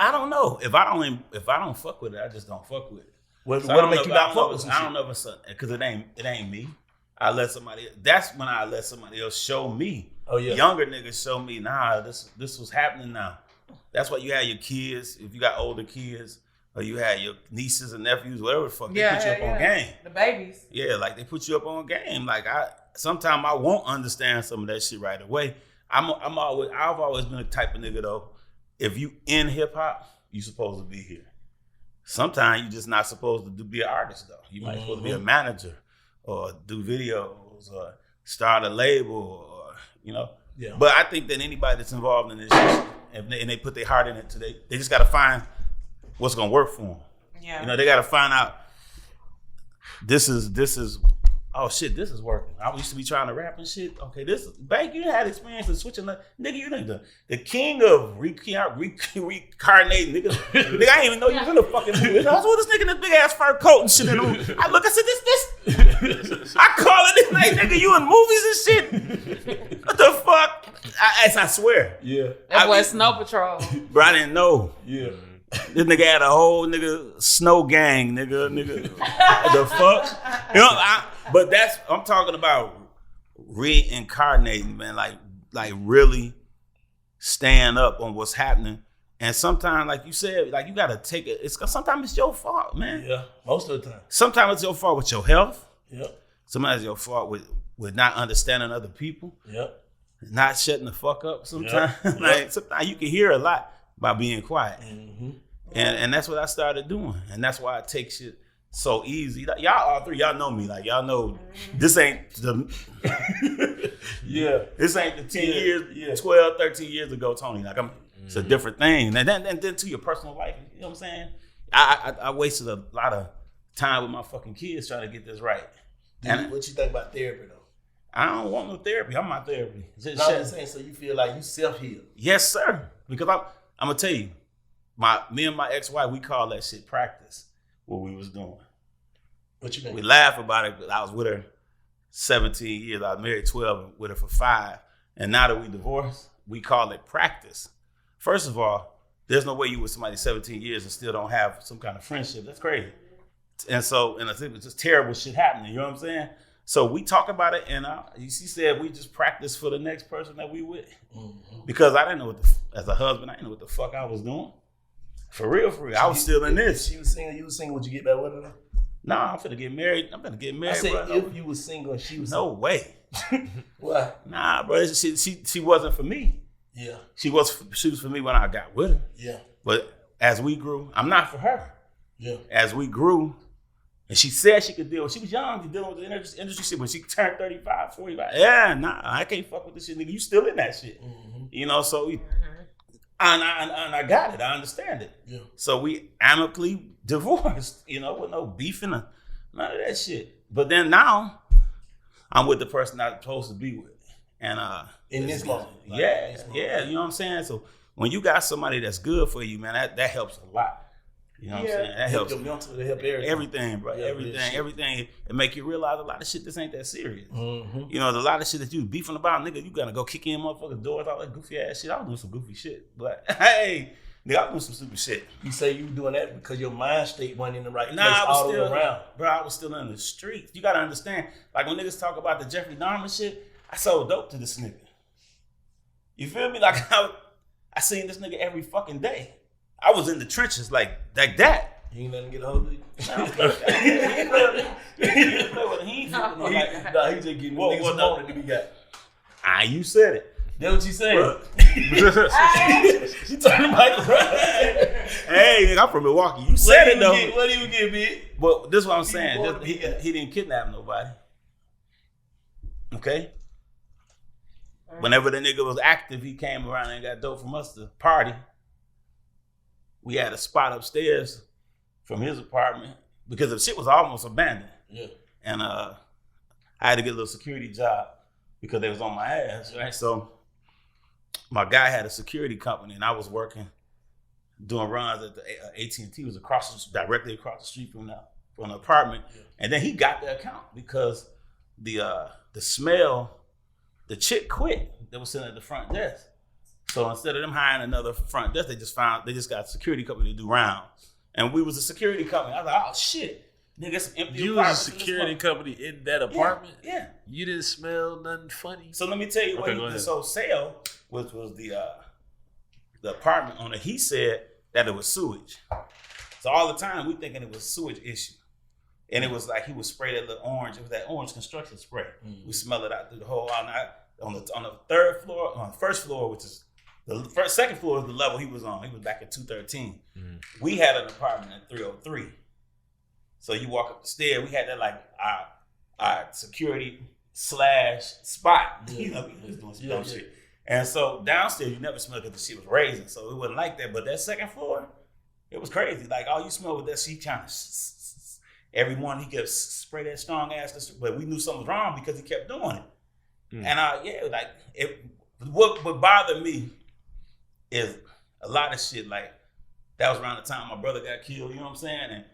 I don't know. If I don't fuck with it, I just don't fuck with it.
What
So
make you not fuck with some shit?
I don't know if it's because it ain't me. I let somebody. That's when I let somebody else show me.
Oh yeah.
Younger niggas show me. Nah, this was happening now. That's why you had your kids. If you got older kids, or you had your nieces and nephews, whatever the fuck, they put you up on game.
The babies.
Yeah, like they put you up on game. Like sometimes I won't understand some of that shit right away. I've always been the type of nigga though. If you in hip hop, you supposed to be here. Sometimes you just not supposed to be an artist though. You might supposed to be a manager or do videos or start a label or Yeah. But I think that anybody that's involved in this shit, and they put their heart in it today, they just got to find what's gonna work for them.
Yeah.
They got to find out. This is. Oh shit, this is working. I used to be trying to rap and shit. Okay, Bank, you had experience in switching nigga, you know the king of reincarnating niggas. Nigga, I didn't even know you was in the fucking movie. I was with this nigga in this big ass fur coat and shit. I said, this. I call it like, nigga, you in movies and shit. What the fuck? I swear.
Yeah.
That was Snow Patrol.
Bro, I didn't know.
Yeah.
This nigga had a whole snow gang, nigga. The fuck? But I'm talking about reincarnating, man. Like really stand up on what's happening. And sometimes, like you said, like you gotta take it. Sometimes it's your fault, man.
Yeah, most of the time.
Sometimes it's your fault with your health.
Yep.
Sometimes it's your fault with not understanding other people.
Yep.
Not shutting the fuck up sometimes. Like sometimes you can hear a lot by being quiet. Mm-hmm. And that's what I started doing. And that's why I take shit so easy. Like, y'all all three, y'all know me. Like y'all know this ain't the This ain't the 10 years, 12, 13 years ago, Tony. Like it's a different thing. And then to your personal life, you know what I'm saying? I wasted a lot of time with my fucking kids trying to get this right.
And what you think about therapy though?
I don't want no therapy. I'm my therapy.
I'm just saying, so you feel like you self-heal?
Yes, sir. Because I'm gonna tell you, me and my ex-wife, we call that shit practice. What we was doing.
What you mean?
We laugh about it. I was with her 17 years. I was married 12, with her for 5. And now that we divorced, we call it practice. First of all, there's no way you with somebody 17 years and still don't have some kind of friendship. That's crazy. And I think it's just terrible shit happening. You know what I'm saying? So we talk about it, and she said we just practice for the next person that we with. Mm-hmm. Because I didn't know as a husband, I didn't know what the fuck I was doing. For real. I was still in this.
She was single. You was single. Would you get back with her?
Nah, I'm finna get married.
I said bro. If you was single and she was
no way.
Why?
Nah, bro. She wasn't for me.
Yeah. She
was for me when I got with her.
Yeah.
But as we grew, I'm not for her.
Yeah.
As we grew, and she said she could deal. She was young, dealing with the industry shit. When she turned 35, 45, yeah, nah, I can't fuck with this shit, nigga. You still in that shit. Mm-hmm. So And I got it. I understand it.
Yeah.
So we amicably divorced, with no beefing or none of that shit. But then now, I'm with the person I'm supposed to be with. And
in this moment.
Yeah, you know what I'm saying? So when you got somebody that's good for you, man, that helps a lot. You know what I'm saying? That helps.
It help
everything, bro.
Yeah,
everything. It make you realize a lot of shit. This ain't that serious.
Mm-hmm.
A lot of shit that you beefing about, nigga. You gotta go kick in motherfuckers' doors, all that goofy ass shit. I was doing some goofy shit, but hey, nigga, I was doing some stupid shit.
You say you doing that because your mind state wasn't in the right place
I was
all the way around.
Bro, I was still in the streets. You gotta understand, like when niggas talk about the Jeffrey Dahmer shit, I sold dope to this nigga. You feel me? Like I seen this nigga every fucking day. I was in the trenches like that.
You ain't letting get a hold of you?
He ain't
just getting what niggas to be got.
You said it.
That's what you saying. She turned the mic around.
Hey, nigga, I'm from Milwaukee. You said it though.
What do you get, bitch?
But this is what I'm saying. He didn't kidnap nobody. Okay? Whenever the nigga was active, he came around and got dope from us to party. We had a spot upstairs from his apartment because the shit was almost abandoned.
Yeah.
And I had to get a little security job because they was on my ass, right? So my guy had a security company and I was working, doing runs at the AT&T. Was directly across the street from the apartment. Yeah. And then he got the account because the smell, the chick quit that was sitting at the front desk. So instead of them hiring another front desk, they just got a security company to do rounds. And we was a security company. I was like, oh shit. Nigga, some empty
you was a security company in that apartment?
Yeah.
You didn't smell nothing funny?
So let me tell you what he did. So Sale, which was the apartment owner, he said that it was sewage. So all the time we thinking it was a sewage issue. And it was like he would spray that little orange. It was that orange construction spray. Mm-hmm. We smell it out through the whole night. On the third floor, on the first floor, which is second floor is the level he was on. He was back at 213. Mm-hmm. We had an apartment at 303. So you walk up the stairs. We had that like our security / spot. Yeah. We was doing some dumb shit. And so downstairs, you never smelled because the shit was raising. So it wasn't like that. But that second floor, it was crazy. Like all you smell with that shit kind of every morning he kept spray that strong ass. But we knew something was wrong because he kept doing it. Mm. And what bothered me is a lot of shit like that was around the time my brother got killed, you know what I'm saying?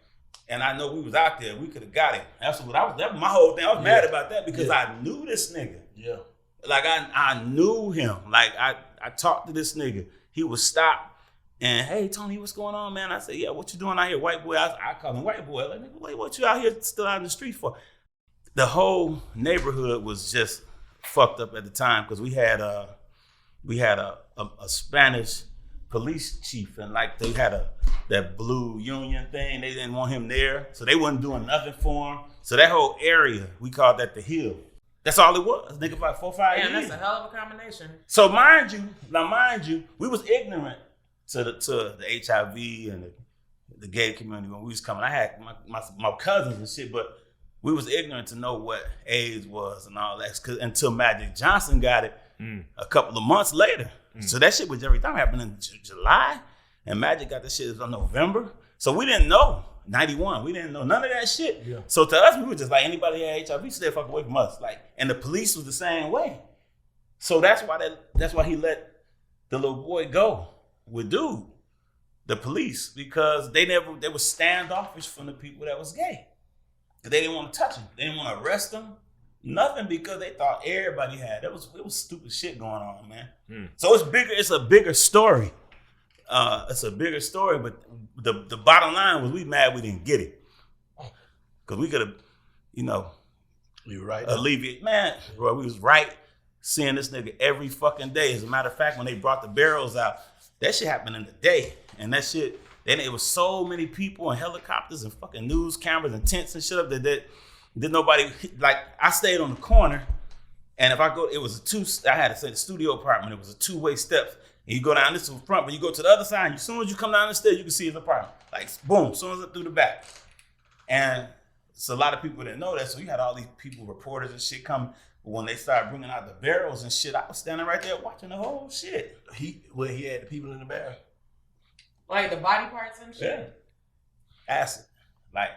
And I know we was out there, we could have got him. That was my whole thing. I was mad about that because I knew this nigga. Yeah. Like I knew him. Like I talked to this nigga. He would stop and, hey Tony, what's going on, man? I said, yeah, what you doing out here, white boy? I call him white boy. Like, nigga, what you out here still out in the street for? The whole neighborhood was just fucked up at the time because we had a Spanish police chief and like they had that blue union thing. They didn't want him there, so they wasn't doing nothing for him. So that whole area, we called that the Hill. That's all it was. Nigga, about 4 or 5 years.
Yeah, that's a hell of a combination.
So mind you, we was ignorant to the HIV and the gay community when we was coming. I had my cousins and shit, but we was ignorant to know what AIDS was and all that until Magic Johnson got it a couple of months later. So that shit was everything happened in July, and Magic got that shit in November. So we didn't know. 91, we didn't know none of that shit. Yeah. So to us, we were just like, anybody had HIV, stay fuck away from us. Like, and the police was the same way. So that's why he let the little boy go with dude, the police, because they were standoffish from the people that was gay. They didn't want to touch him. They didn't want to arrest him. Nothing, because they thought everybody had. It was stupid shit going on, man. So it's bigger. It's a bigger story. It's a bigger story, but the bottom line was we mad we didn't get it. Because we could have, you were right. Alleviate. Man, bro, we was right seeing this nigga every fucking day. As a matter of fact, when they brought the barrels out, that shit happened in the day. And that shit, then it was so many people and helicopters and fucking news cameras and tents and shit up that nobody, like, I stayed on the corner, and if I go, it was I had to say the studio apartment, it was a 2-way steps. And you go down this front, but you go to the other side, as soon as you come down the stairs, you can see his apartment. Like, boom, as soon as I through the back. And so a lot of people didn't know that, so you had all these people, reporters and shit come. When they started bringing out the barrels and shit, I was standing right there watching the whole shit.
He had the people in the barrel.
Like the body parts and shit?
Yeah. Acid. Like,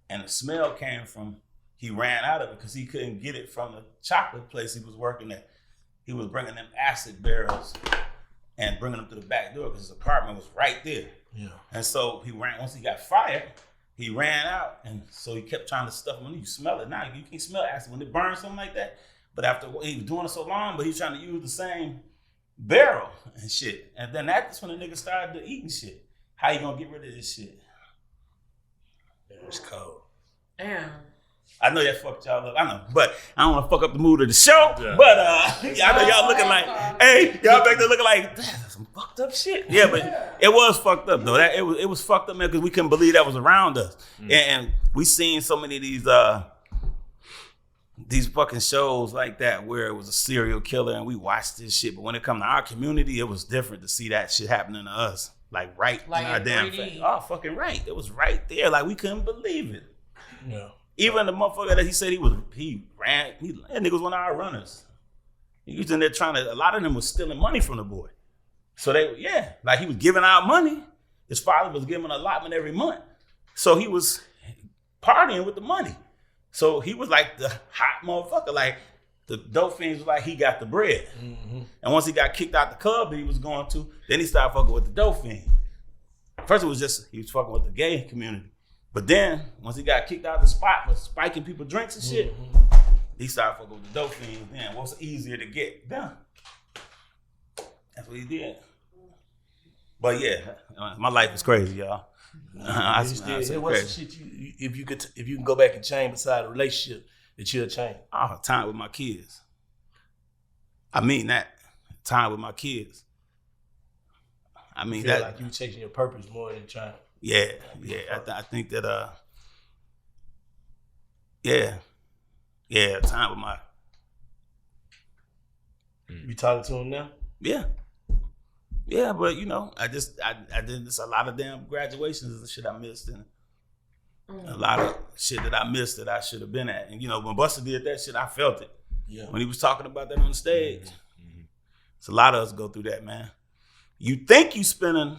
and the smell came from, he ran out of it because he couldn't get it from the chocolate place he was working at. He was bringing them acid barrels and bringing them to the back door because his apartment was right there.
Yeah.
And so he ran, once he got fired, he ran out, and so he kept trying to stuff them. You smell it now. You can't smell acid when it burns, something like that. But after he was doing it so long, but he was trying to use the same barrel and shit. And then that's when the nigga started eating shit. How you gonna get rid of this shit?
Yeah, it's cold.
Damn.
I know that fucked y'all up. I know, but I don't want to fuck up the mood of the show. Yeah. But I know y'all looking like, hey, y'all back there looking like, that's some fucked up shit. Yeah, but it was fucked up though. That it was fucked up, man, because we couldn't believe that was around us. And we seen so many of these fucking shows like that where it was a serial killer and we watched this shit. But when it come to our community, it was different to see that shit happening to us. Like right in our damn face. Oh, fucking right. It was right there. Like we couldn't believe it.
Yeah.
Even the motherfucker that he said that nigga was one of our runners. He was in there a lot of them was stealing money from the boy. So like he was giving out money. His father was giving an allotment every month. So he was partying with the money. So he was like the hot motherfucker. Like the dope fiends was like he got the bread. Mm-hmm. And once he got kicked out the club that he was going to, then he started fucking with the dope fiend. First it was just, he was fucking with the gay community. But then, once he got kicked out of the spot for spiking people drinks and shit, he started fucking with the dope fiends. Then what's easier to get done? That's what he did. But yeah, my life is crazy, y'all.
What's the shit if you can go back and change beside a relationship that you'll change?
Oh, time with my kids. I mean that. Time with my kids. I mean
feel
that.
Like you chasing your purpose more than trying.
Yeah. I think that. Time with my.
You talking to him now?
Yeah, but I did this a lot of damn graduations and shit I missed, and a lot of shit that I missed that I should have been at. And when Busta did that shit, I felt it. Yeah. When he was talking about that on the stage, so a lot of us go through that, man. You think you spending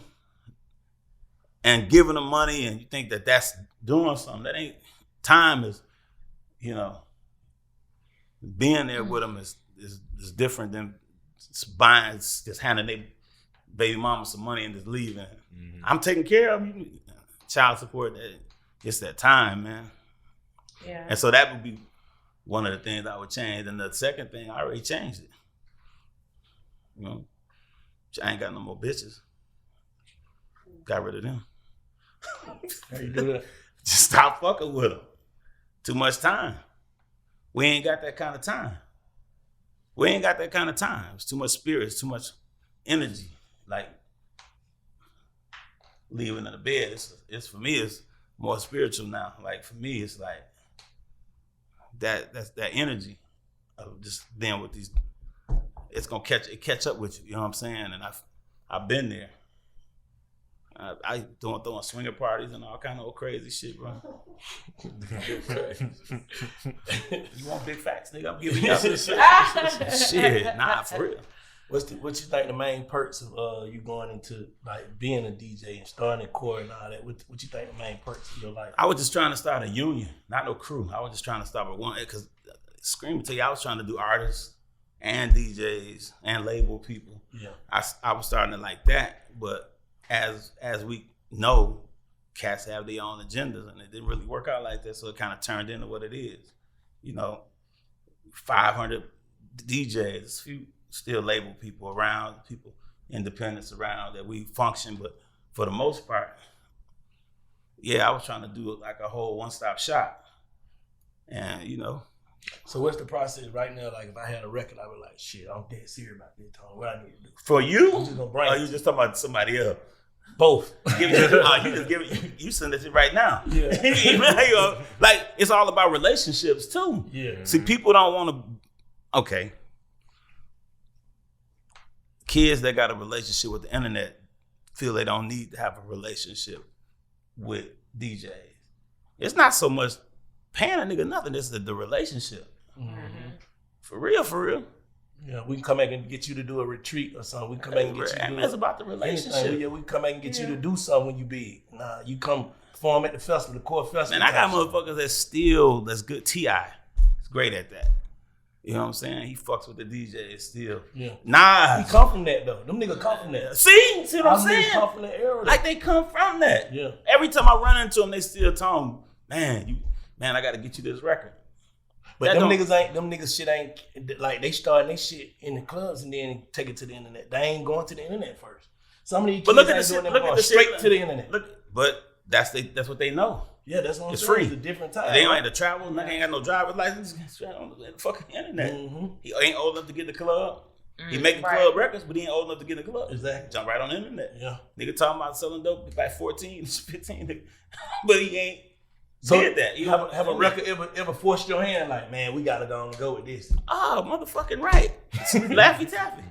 and giving them money, and you think that that's doing something. That ain't. Time is, being there with them is different than just handing their baby mama some money and just leaving. Mm-hmm. I'm taking care of you. Child support. It's that time, man. Yeah. And so that would be one of the things I would change. And the second thing, I already changed it. I ain't got no more bitches. Got rid of them.
How you do that?
Just stop fucking with them. Too much time. We ain't got that kind of time. It's too much spirit. It's too much energy. Like leaving in the bed. It's for me. It's more spiritual now. Like for me, it's like that's that energy of just being with these. It's gonna catch up with you. You know what I'm saying? And I've been there. I throwing swinger parties and all kind of old crazy shit, bro. You want big facts, nigga? I'm giving you shit. Nah, for real.
What you think the main perks of you going into like being a DJ and starting at Core and all that? What you think the main perks of your life?
I was just trying to start a union, not no crew. I was just trying to start with one, because screaming to you, I was trying to do artists and DJs and label people. Yeah, I was starting to like that, but as we know, cats have their own agendas, and it didn't really work out like that. So it kind of turned into what it is. 500 DJs, a few still label people around, people independents around that we function, but for the most part, I was trying to do like a whole one-stop shop, and
So what's the process right now? Like if I had a record, I would like, shit, I'm dead serious about this, Tom. What I need to do?
For you?
I'm just gonna bring
you just talking about somebody else?
Both.
You send it right now. Yeah. Like it's all about relationships too.
Yeah.
See, people don't want to. Okay. Kids that got a relationship with the internet feel they don't need to have a relationship with DJs. It's not so much paying a nigga nothing. It's the relationship. Mm-hmm. For real.
Yeah, we can come back and get you to do a retreat or something. We can come back and get you to do
That's about the relationship.
Yeah, we can come back and get you to do something when you big. Nah, you come perform at the festival, the Core Festival.
Man, I got motherfuckers that's good. T.I. is great at that. You know what I'm saying? He fucks with the DJs still.
Yeah.
Nah.
He come from that though. Them niggas come from that.
See what I'm saying?
Come from that era.
Like they come from that.
Yeah.
Every time I run into them, they still tell me, man, I got to get you this record.
But them niggas shit ain't, like, they starting their shit in the clubs and then take it to the internet. They ain't going to the internet first. Some of these kids ain't doing that, going straight to the internet.
But that's what they know.
Yeah, that's what I'm
saying.
Free. It's a different time.
They don't have to travel. Nigga ain't got no driver's license. On the fucking internet.
Mm-hmm.
He ain't old enough to get in the club. He making club records, but he ain't old enough to get in the club.
Exactly.
Jump right on the internet.
Yeah.
Nigga talking about selling dope by 14, 15, but he ain't.
So
did that. You
have a record ever forced your hand like, man, we gotta go with this?
Oh, motherfucking right. Laffy Taffy.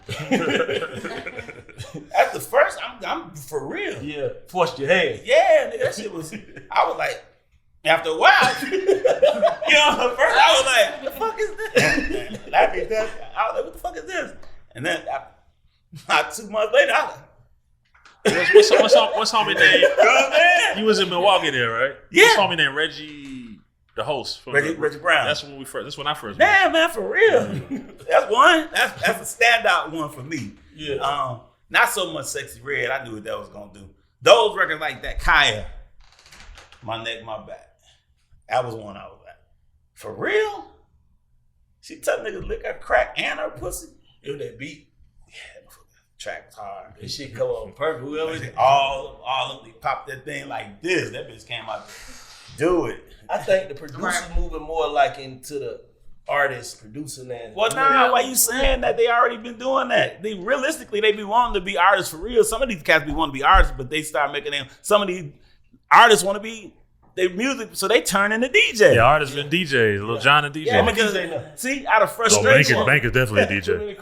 That's the first. I'm for real.
Yeah, forced your hand.
Yeah, nigga, that shit was. I was like, after a while, you know, first I was like, the fuck is this? Laffy Taffy. I was like, what the fuck is this? And then, not 2 months later, I was like,
What's homie name? You was in Milwaukee there, right?
Yeah.
What's homie name? Reggie, the host.
Reggie Brown.
That's when I first met.
Damn, man, for real. That's one. That's a standout one for me.
Yeah.
Not so much Sexy Red. I knew what that was gonna do. Those records like that, Kaya, My Neck, My Back. That was one I was like, for real? She tell niggas lick her crack and her pussy.
It was that beat.
Track was hard.
That shit come on purple. Whoever
all of them popped that thing like this. That bitch came out. Do it.
I think the producers moving more like into the artist producing than.
Well, nah. Why you saying that? They already been doing that. They realistically they be wanting to be artists for real. Some of these cats be wanting to be artists, but they start making them. Some of these artists want to be their music, so they turn into DJs.
Yeah, artists been DJs. Lil Jon a DJ.
Yeah, because
see, out of frustration,
Bank is definitely a DJ.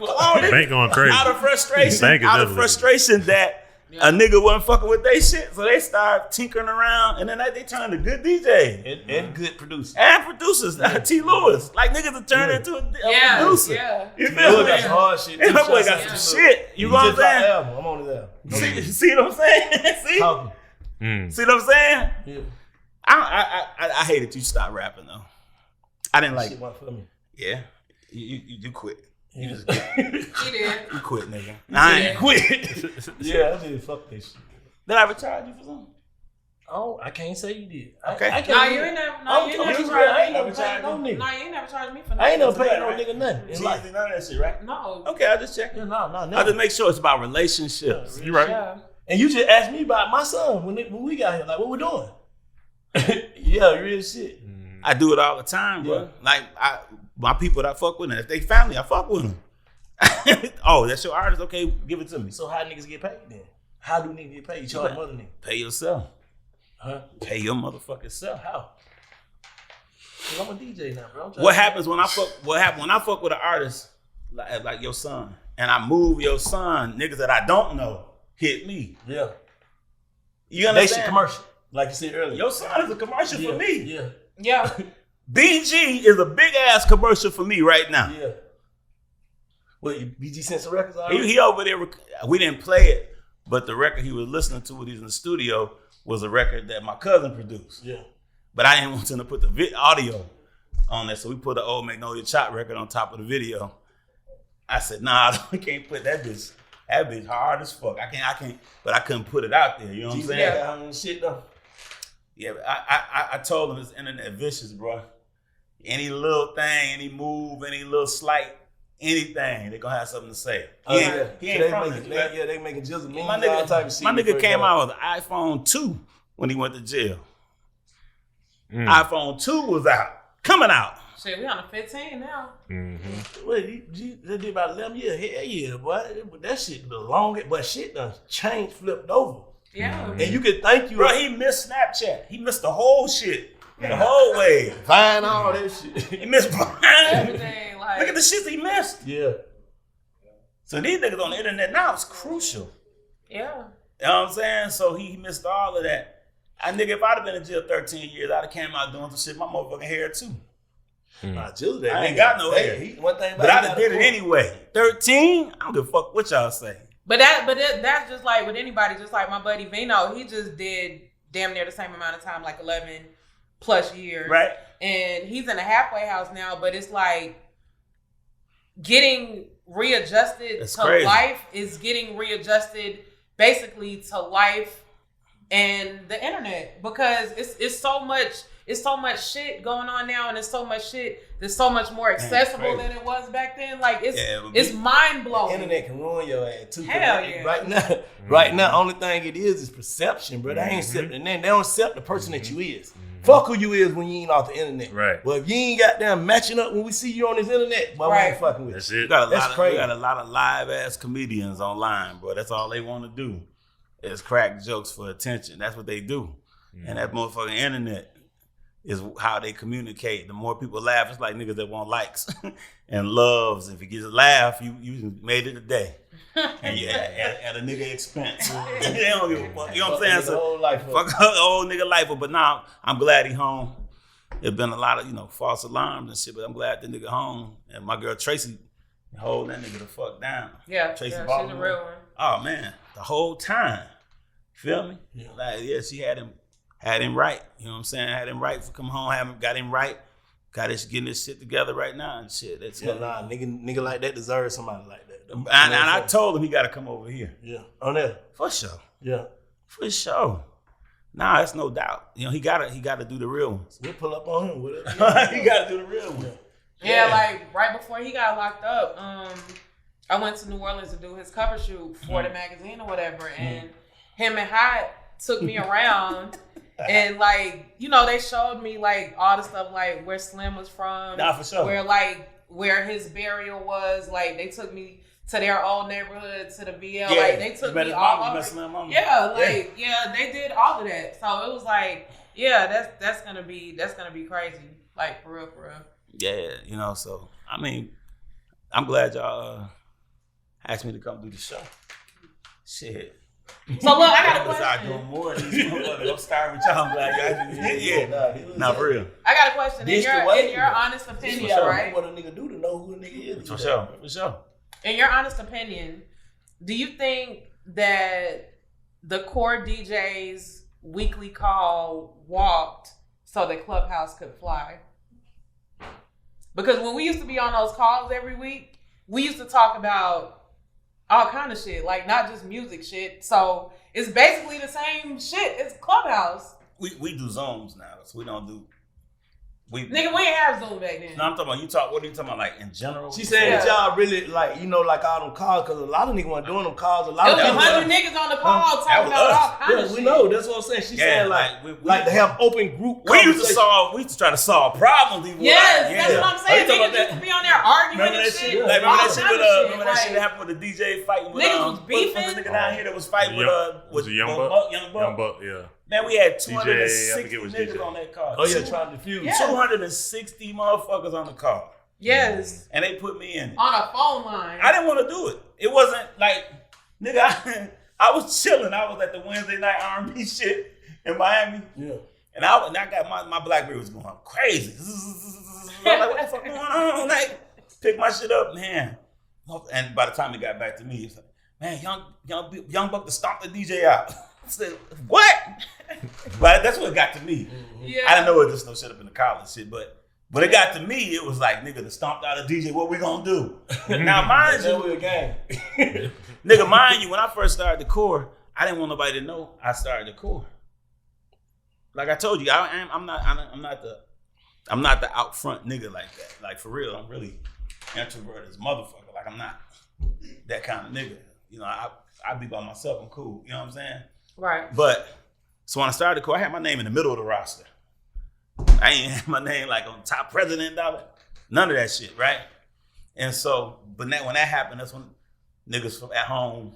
Bank going crazy.
Out of frustration that a nigga wasn't fucking with they shit, so they start tinkering around, and then they turn to good DJs
and good producers
and producers. T. Lewis, like niggas are turning into a producer.
Yeah,
you feel me?
Got some hard shit.
That boy got some shit. You know what I'm saying?
I'm on his album.
See what I'm saying? See what I'm saying?
Yeah.
I hated you stopped rapping though. I didn't like it.
For me.
Yeah, you quit. You just
He did.
You quit, nigga. I ain't quit.
Yeah, I did. Fuck this shit.
Did I ever charge you for something?
Oh, I can't say you did.
Okay.
I can't.
No, you ain't never. No, you ain't never charged me.
I ain't never paid no nigga.
No, you ain't never charged me for nothing.
I ain't never paid no nigga nothing.
You ain't none of that shit, right?
No.
Okay, I'll just check.
Yeah, no,
I'll just make sure it's about relationships.
You right?
Yeah.
And you just asked me about my son when we got here. Like, what we doing? Yeah, real shit.
I do it all the time, bro.
Yeah.
Like my people that I fuck with, and if they family, I fuck with them. Oh, that's your artist? Okay, give it to me.
So how niggas get paid then? How do niggas get paid? You charge mother nigga.
Pay yourself.
Huh?
Pay your motherfucking self.
How? Cause I'm a DJ now, bro.
What happens when I fuck? What happens when I fuck with an artist like your son, and I move your son? Niggas that I don't know hit me.
Yeah.
You
They
understand?
shit commercial, like you said earlier.
Your son is a commercial for me.
Yeah.
Yeah.
BG is a big ass commercial for me right now.
Yeah. What, BG sent some records already?
He over there. We didn't play it, but the record he was listening to when he was in the studio was a record that my cousin produced.
Yeah.
But I didn't want him to put the audio on there, so we put the old Magnolia Chop record on top of the video. I said, nah, I can't put that bitch. That bitch hard as fuck. I can't. But I couldn't put it out there. You know what I'm saying?
Yeah, shit though.
Yeah, but I told him it's internet vicious, bro. Any little thing, any move, any little slight, anything, they gonna have something to say. He ain't from it.
They making just
my nigga came out with an iPhone 2 when he went to jail. iPhone 2 was coming out.
Shit, we on the 15 now.
Mm-hmm. Wait, they did about 11 years. Hell yeah, boy. That shit the longest, but shit done changed, flipped over.
Yeah.
And you can thank you.
Bro, he missed Snapchat. He missed the whole shit. The whole way.
Vine, all that shit.
He missed Vine.
Everything, like.
Look at the shit he missed.
Yeah.
So these niggas on the internet now is crucial.
Yeah.
You know what I'm saying? So he missed all of that. Nigga, if I'd have been in jail 13 years, I'd have came out doing some shit my motherfucking hair too.
Nah, Jill, that
I ain't
nigga,
got no
hey,
hair.
One thing about
But I done did it anyway. 13, I don't give a fuck what y'all say.
But that's just like with anybody, just like my buddy Vino, he just did damn near the same amount of time, like 11 plus years.
Right.
And he's in a halfway house now, but it's like getting readjusted
That's
to
crazy.
life is getting readjusted basically to life and the internet, because it's so much shit going on now, and it's so much shit that's so much more accessible than it was back then. Like it's mind blowing.
The internet can ruin your ass too.
Hell yeah.
Right now, only thing it is perception, bro. They ain't accepting that. They don't accept the person that you is. Fuck who you is when you ain't off the internet.
Right.
Well, if you ain't got them matching up when we see you on this internet, boy, we ain't fucking with
That's
you.
it.
We got
Crazy.
a lot of live ass comedians online, bro. That's all they want to do is crack jokes for attention. That's what they do. And that motherfucking internet is how they communicate. The more people laugh, it's like niggas that want likes and loves. If you get a laugh, you made it a day. And at a nigga expense. They don't give a fuck. You know what I'm saying? So, fuck the old nigga life. But now I'm glad he home. There's been a lot of, false alarms and shit, but I'm glad the nigga home. And my girl Tracy holding that nigga the fuck down.
Yeah,
Tracy
she's a
Baltimore.
real one.
Oh man, the whole time. Feel me? Yeah. She had him right. You know what I'm saying? Had him right for come home, got him right. Got us getting this shit together right now and shit. That's it.
Nah, nigga like that deserves somebody like that. Though.
And I told him he got to come over here.
Yeah, on that.
For sure.
Yeah,
For sure. Nah, that's no doubt. He gotta do the real ones.
we'll pull up on him.
He gotta do the real ones.
Yeah, like right before he got locked up, I went to New Orleans to do his cover shoot for the magazine or whatever, and him and Hot took me around. And they showed me all the stuff where Slim was from.
Nah, for sure.
Where his burial was. They took me to their old neighborhood, to the VL.
Yeah.
They took
You met
me
his
all
mama, you
over.
met Slim mama.
Yeah, they did all of that. So it was that's gonna be crazy. For real.
Yeah, so I mean, I'm glad y'all asked me to come do the show. Shit.
So look, I got a
Start
question.
doing more of these motherfuckers. I'm starting with y'all. I'm glad y'all Nah, for real.
I got a question. In your honest opinion,
sure.
right?
What a nigga do to know who a nigga is.
For sure.
In your honest opinion, do you think that the Core DJs weekly call walked so that Clubhouse could fly? Because when we used to be on those calls every week, we used to talk about all kind of shit, not just music shit. So it's basically the same shit as Clubhouse.
We do Zooms now, so we don't do.
Nigga, we ain't have Zoom back then.
No, I'm talking about what are you talking about? In general?
She said that y'all really all them calls, because a lot of niggas weren't doing them calls. A lot
It
of
was
people
100 niggas on the call talking about all kind of shit.
we know. That's what I'm saying. She said to have open group.
We used to try to solve problems.
Yes, that's what I'm saying. Niggas used to be on there arguing and shit.
Remember that shit that happened with the DJ fighting with
niggas was beefing.
What's the nigga down here that was fighting with
Young Buck?
Young Buck,
yeah.
Man, we had
DJ,
260
it was
niggas
DJ.
on that call.
Oh yeah, trying to defuse.
260 motherfuckers on the call.
Yes.
And they put me in.
On a phone line.
I didn't want to do it. It wasn't nigga, I was chilling. I was at the Wednesday night R&B shit in Miami.
Yeah.
And I got my BlackBerry was going crazy. I'm like, what the fuck going on? Pick my shit up, man. And by the time it got back to me, he was like, man, young Buck to stomp the DJ out. I said, what? But that's what got to me.
Yeah.
I didn't know it just no shit up in the college shit, but when it got to me, it was like, nigga, to stomp out a DJ, what we gonna do? Now, mind you, nigga, mind you, when I first started the Core, I didn't want nobody to know I started the Core. Like I told you, I'm not the out front nigga like that. For real, I'm really introverted as motherfucker. I'm not that kind of nigga. I be by myself. I'm cool. You know what I'm saying?
Right.
But so when I started the Core, I had my name in the middle of the roster. I ain't had my name on top president dollar. None of that shit, right? And so, but when that happened, that's when niggas from at home,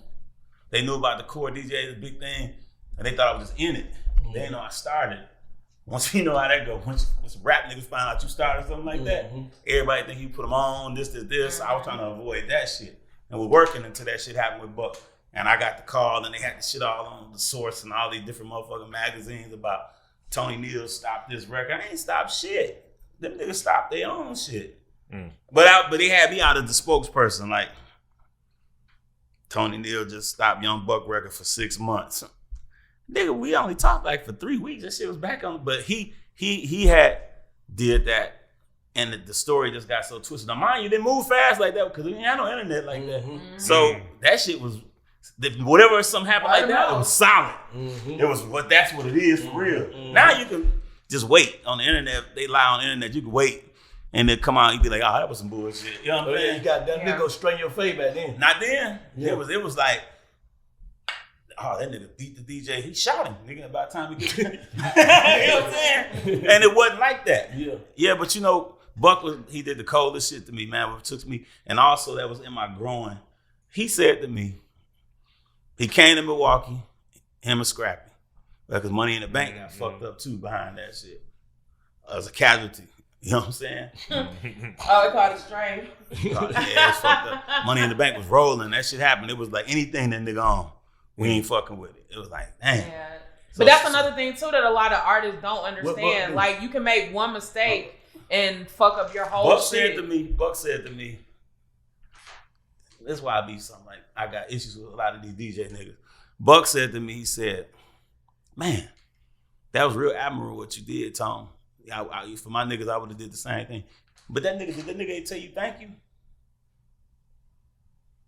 they knew about the Core DJs, the big thing, and they thought I was just in it. They didn't know I started. Once you know how that go, once rap niggas find out you started something like that, everybody think you put them on, this. I was trying to avoid that shit. And we're working until that shit happened with Buck. And I got the call, and they had the shit all on The Source and all these different motherfucking magazines about Tony Neal stopped this record. I ain't stopped shit. them niggas stopped their own shit. But they had me out of the spokesperson. Like Tony Neal just stopped Young Buck record for 6 months. Nigga, we only talked like for 3 weeks. That shit was back on. But he had did that. And the story just got so twisted. Now, mind you, they move fast like that because we didn't have no internet like that. So that shit was, whatever something happened like that, it was solid. It was that's what it is for real. Now you can just wait on the internet. They lie on the internet. You can wait and then come out and be like, oh, that was some bullshit. You know what I'm saying?
You got that nigga go straight in your face back then.
Not then. Yeah. It was like, oh, that nigga beat the DJ. He shot him, nigga, by the time he get there. You know what I'm saying? And it wasn't like that. Yeah, but you know, Buck he did the coldest shit to me, man. What took to me, and also that was in my growing. He said to me, he came to Milwaukee, him and Scrappy, because Money in the Bank got fucked up too behind that shit as a casualty. You know what I'm saying?
Oh, it caught a strain.
Yeah, it's fucked up. Money in the Bank was rolling. That shit happened. It was like anything that nigga on, we ain't fucking with it. It was like, damn. Yeah.
But that's another thing too that a lot of artists don't understand. Like you can make one mistake and fuck up your whole shit.
Buck said to me, that's why I be something like, I got issues with a lot of these DJ niggas. Buck said to me, he said, man, that was real admirable what you did, Tom. For my niggas, I would have did the same thing. But did that nigga ain't tell you thank you?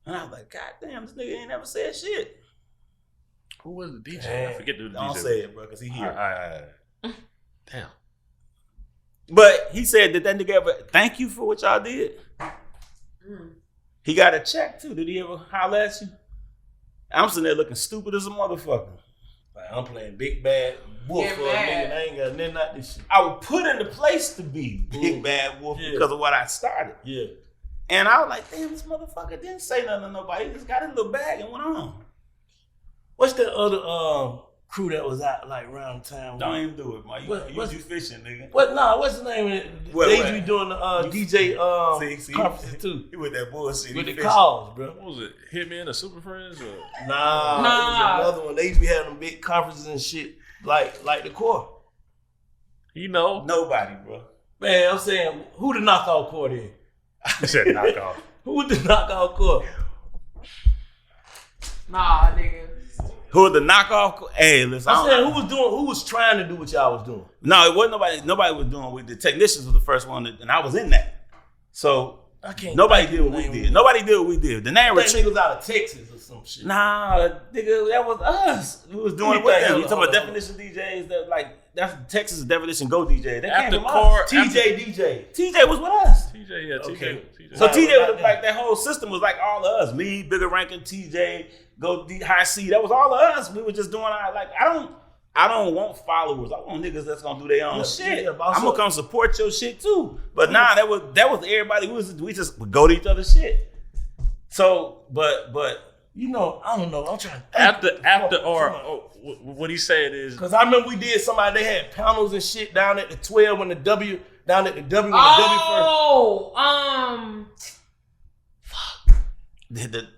And I was like, God damn, this nigga ain't never said shit.
Who was the DJ? Man, I forget the DJ.
Don't say it, bro, because he here.
Damn.
But he said, did that nigga ever thank you for what y'all did? He got a check too. Did he ever holler at you? I'm sitting there looking stupid as a motherfucker.
Like, I'm playing Big Bad Wolf for a nigga and I ain't got nothing like this shit.
I was put in the place to be Big Bad Wolf because of what I started.
Yeah.
And I was like, damn, this motherfucker didn't say nothing to nobody. He just got his little bag and went on.
What's that other crew that was out like around town?
Don't even do it, man. You fishing, nigga.
What's the name of it? They be doing the DJ conferences too.
He with that bullshit.
With the calls, bro.
What was it? Hitman or Super Friends? Or?
Nah. It was another one. They used to be having them big conferences and shit like the Core.
You know?
Nobody, bro.
Man, I'm saying, who the knockout Core then?
You said knockout.
Who was the knockout Core?
Nah, nigga.
Who the knockoff? Hey, listen.
I'm saying who was trying to do what y'all was doing?
No, it wasn't nobody. Nobody was doing it. The technicians was the first one, and I was in that. So nobody did what we did. Nobody did what we did. The name was
niggas out of Texas or some shit.
Nah, nigga, that was us. We was doing it with them. You talking about definition DJs that that's Texas definition go DJ. They came from us. TJ was with us.
TJ, yeah, TJ.
So TJ was like that whole system was like all of us. Me, Bigger Rankin, TJ, Go High C. That was all of us. We were just doing our I don't want followers. I want niggas that's gonna do their own shit. Yeah, I'm gonna come support your shit too. But nah, that was everybody. We just would go to each other's shit. So, but
you know, I don't know. I'm trying to think.
What he said is
because I remember we did somebody. They had panels and shit down at the 12 when the W down at the W. When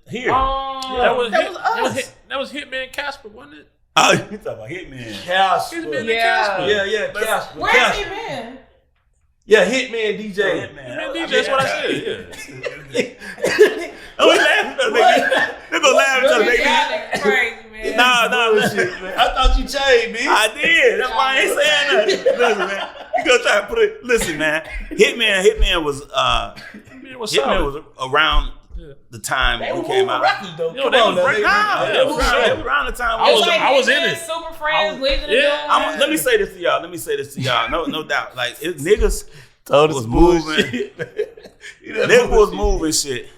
Here.
That was us. That was Hitman Casper, wasn't it?
Oh, you talking about Hitman?
Casper.
Yeah,
Casper.
Where's Hitman?
Yeah, Hitman DJ.
Hitman DJ, that's what I said. Yeah.
Oh, we laughing at nigga. They gonna laugh at nigga.
Crazy, man.
Nah, shit, man.
I thought you changed, me.
I did. That's why I ain't saying nothing. Listen, man. You gonna try to put it. Listen, man. Hitman was around the time we came out.
They were
around the time
I was in it.
Super Friends,
let me say this to y'all. No doubt. Like niggas was moving. Niggas was moving shit.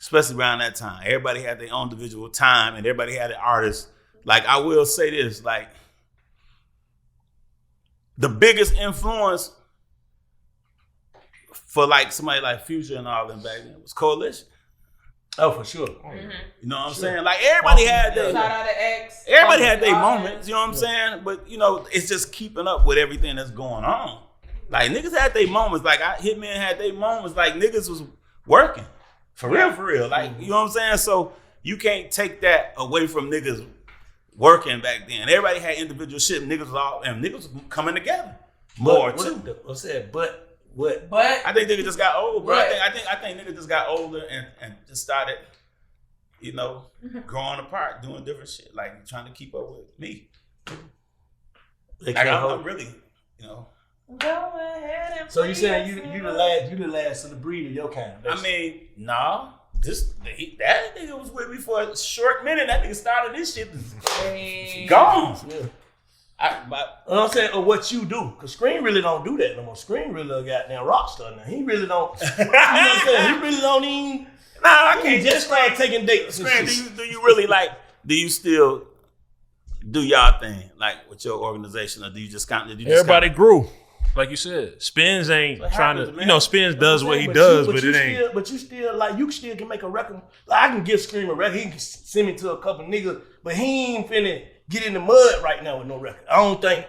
Especially around that time. Everybody had their own individual time and everybody had an artist. Like I will say this, like the biggest influence for like somebody like Future and all them back then was Coalition.
Oh, for sure.
Mm-hmm.
You know what I'm saying? Like everybody had their
shout out to X.
Everybody had their moments, you know what I'm saying? But you know, it's just keeping up with everything that's going on. Like niggas had their moments, like Hitman had their moments, like niggas was working. For real. Like, you know what I'm saying? So you can't take that away from niggas working back then. Everybody had individual shit, niggas was coming together. More too.
But What?
But
I think niggas just got old, bro.
What?
I think niggas just got older and just started, growing apart, doing different shit, like trying to keep up with me. Like I'm really,
Go ahead and
So you saying you the last of the breed of your kind?
I mean, nah. That nigga was with me for a short minute. That nigga started this shit. Gone.
Yeah. I'm saying, or what you do, cause Scream really don't do that no more. Scream really a goddamn rock star now. He really don't. You know what I'm saying? He really don't even.
Nah, I can't
just start taking dates.
Scream, do you really do you still do y'all thing like with your organization, or do you just
Everybody grew. Like you said, Spins ain't trying to, Spins does what he does, but it ain't.
But you still, you still can make a record. Like, I can give Scream a record. He can send me to a couple niggas, but he ain't finna get in the mud right now with no record. I don't think.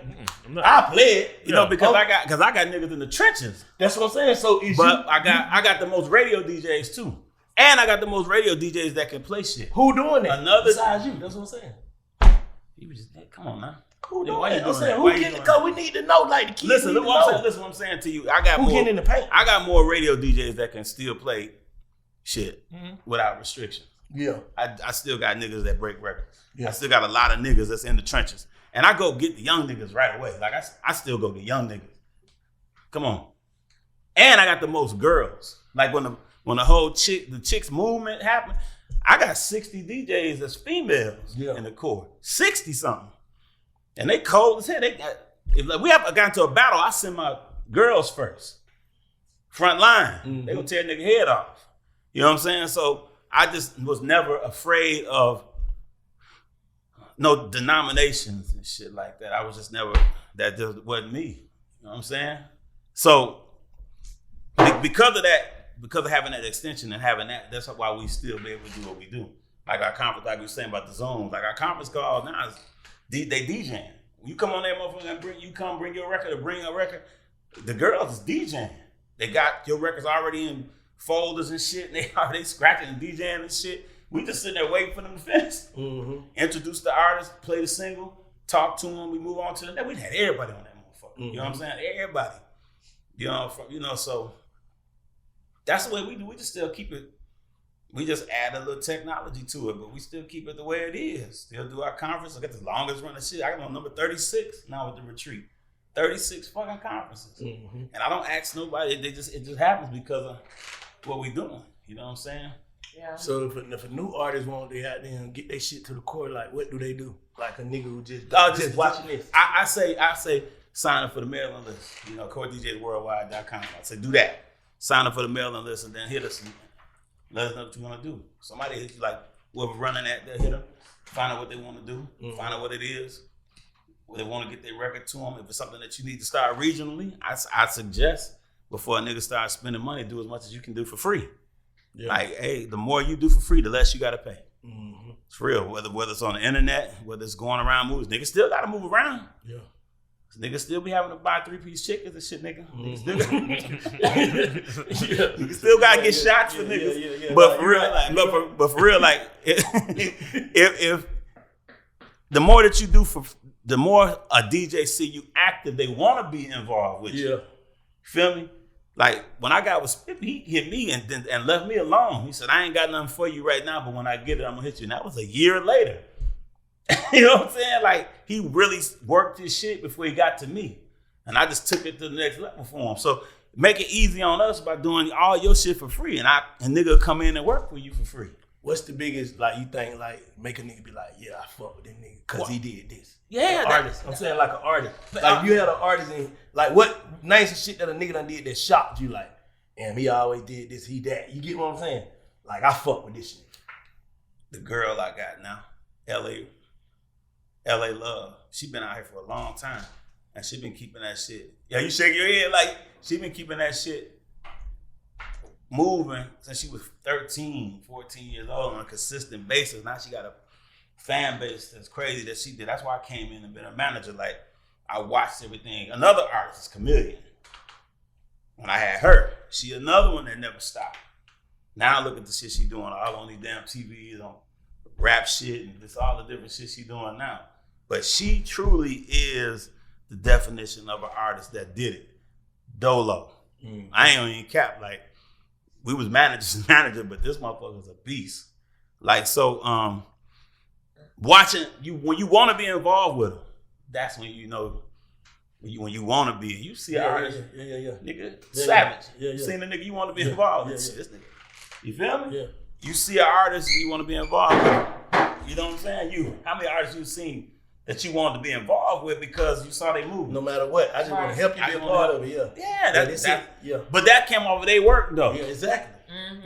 I play it,
because I got niggas in the trenches.
That's what I'm saying. So,
I got the most radio DJs too, and I got the most radio DJs that can play shit.
Who doing that?
Another
besides you. That's what I'm saying.
You just come on now.
Who doing that? I'm saying, who getting it? Cause we need to know, like the kids.
Listen what I'm saying to you. I got
who getting in the paint.
I got more radio DJs that can still play shit without restrictions.
Yeah,
I still got niggas that break records.
Yeah.
I still got a lot of niggas that's in the trenches, and I go get the young niggas right away. Like I still go get young niggas. Come on, and I got the most girls. Like when the whole the chicks movement happened, I got 60 DJs that's females in the core, 60 something. And they cold as hell. If we have got into a battle, I send my girls first. Front line. Mm-hmm. They gonna tear a nigga head off. You know what I'm saying? So I just was never afraid of no denominations and shit like that. I was just never, that just wasn't me. You know what I'm saying? So because of that, because of having that extension and having that's why we still be able to do what we do. Like our conference, like we were saying about the zones, like our conference call now is they DJing. When you come on there, motherfucker, and bring your record or bring a record, the girls is DJing. They got your records already in folders and shit, and they already scratching and DJing and shit. We just sitting there waiting for them to finish. Mm-hmm. Introduce the artist, play the single, talk to them, we move on to the next. We had everybody on that motherfucker. Mm-hmm. You know what I'm saying? Everybody. So that's the way we do. We just still keep it. We just add a little technology to it, but we still keep it the way it is. Still do our conference. I got the longest run of shit. I got on number 36 now with the retreat. 36 fucking conferences. Mm-hmm. And I don't ask nobody. It just happens because of what we doing. You know what I'm saying?
Yeah.
So if a new artist want they have them get their shit to the core, like what do they do? Like a nigga who just watching this.
I say sign up for the mailing list. Core DJs Worldwide.com. I say do that. Sign up for the mailing list and then hit us. Let us know what you want to do. Somebody hit you, like whoever running that, they'll hit them, find out what they want to do, find out what it is, what they want to get their record to them. If it's something that you need to start regionally, I suggest before a nigga starts spending money, do as much as you can do for free. Yeah. Like, hey, the more you do for free, the less you got to pay. Mm-hmm. It's real. Whether it's on the internet, whether it's going around movies, niggas still got to move around. Yeah. Niggas still be having to buy 3-piece chickens and shit, nigga. Niggas still gotta get shots for niggas. Yeah. But for real, like, if the more that you do the more a DJ see you active, they want to be involved with you. Yeah. Feel me? Like when I got with Spiffy, he hit me and left me alone. He said, "I ain't got nothing for you right now, but when I get it, I'm gonna hit you." And that was a year later. You know what I'm saying? Like, he really worked his shit before he got to me. And I just took it to the next level for him. So make it easy on us by doing all your shit for free. And nigga come in and work for you for free.
What's the biggest, like, you think, like, make a nigga be like, yeah, I fuck with that nigga because he did this?
Yeah.
Artist. I'm saying like an artist. Like, you had an artist in, like, what nice shit that a nigga done did that shocked you? Like, damn, he always did this, he that. You get what I'm saying? Like, I fuck with this shit.
The girl I got now, LA Love, she been out here for a long time, and she been keeping that shit. Yeah, you shake your head like she been keeping that shit moving since she was 13, 14 years old on a consistent basis. Now she got a fan base that's crazy that she did. That's why I came in and been a manager. Like, I watched everything. Another artist is Chameleon. When I had her, she another one that never stopped. Now look at the shit she doing all on these damn TVs, on rap shit, and just all the different shit she doing now. But she truly is the definition of an artist that did it. Dolo. I ain't even cap. Like, we was manager, but this motherfucker was a beast. Like, so, watching you when you want to be involved with them, that's when you know when you want to be. You see an artist, nigga, savage. You seen the nigga you want to be involved with. This nigga. You feel me?
Yeah.
You see an artist you want to be involved with. You know what I'm saying? How many artists you seen that you wanted to be involved with because you saw they move?
No matter what, I just want to help you be a part of it.
Yeah, But that came off of their work though.
Yeah, exactly.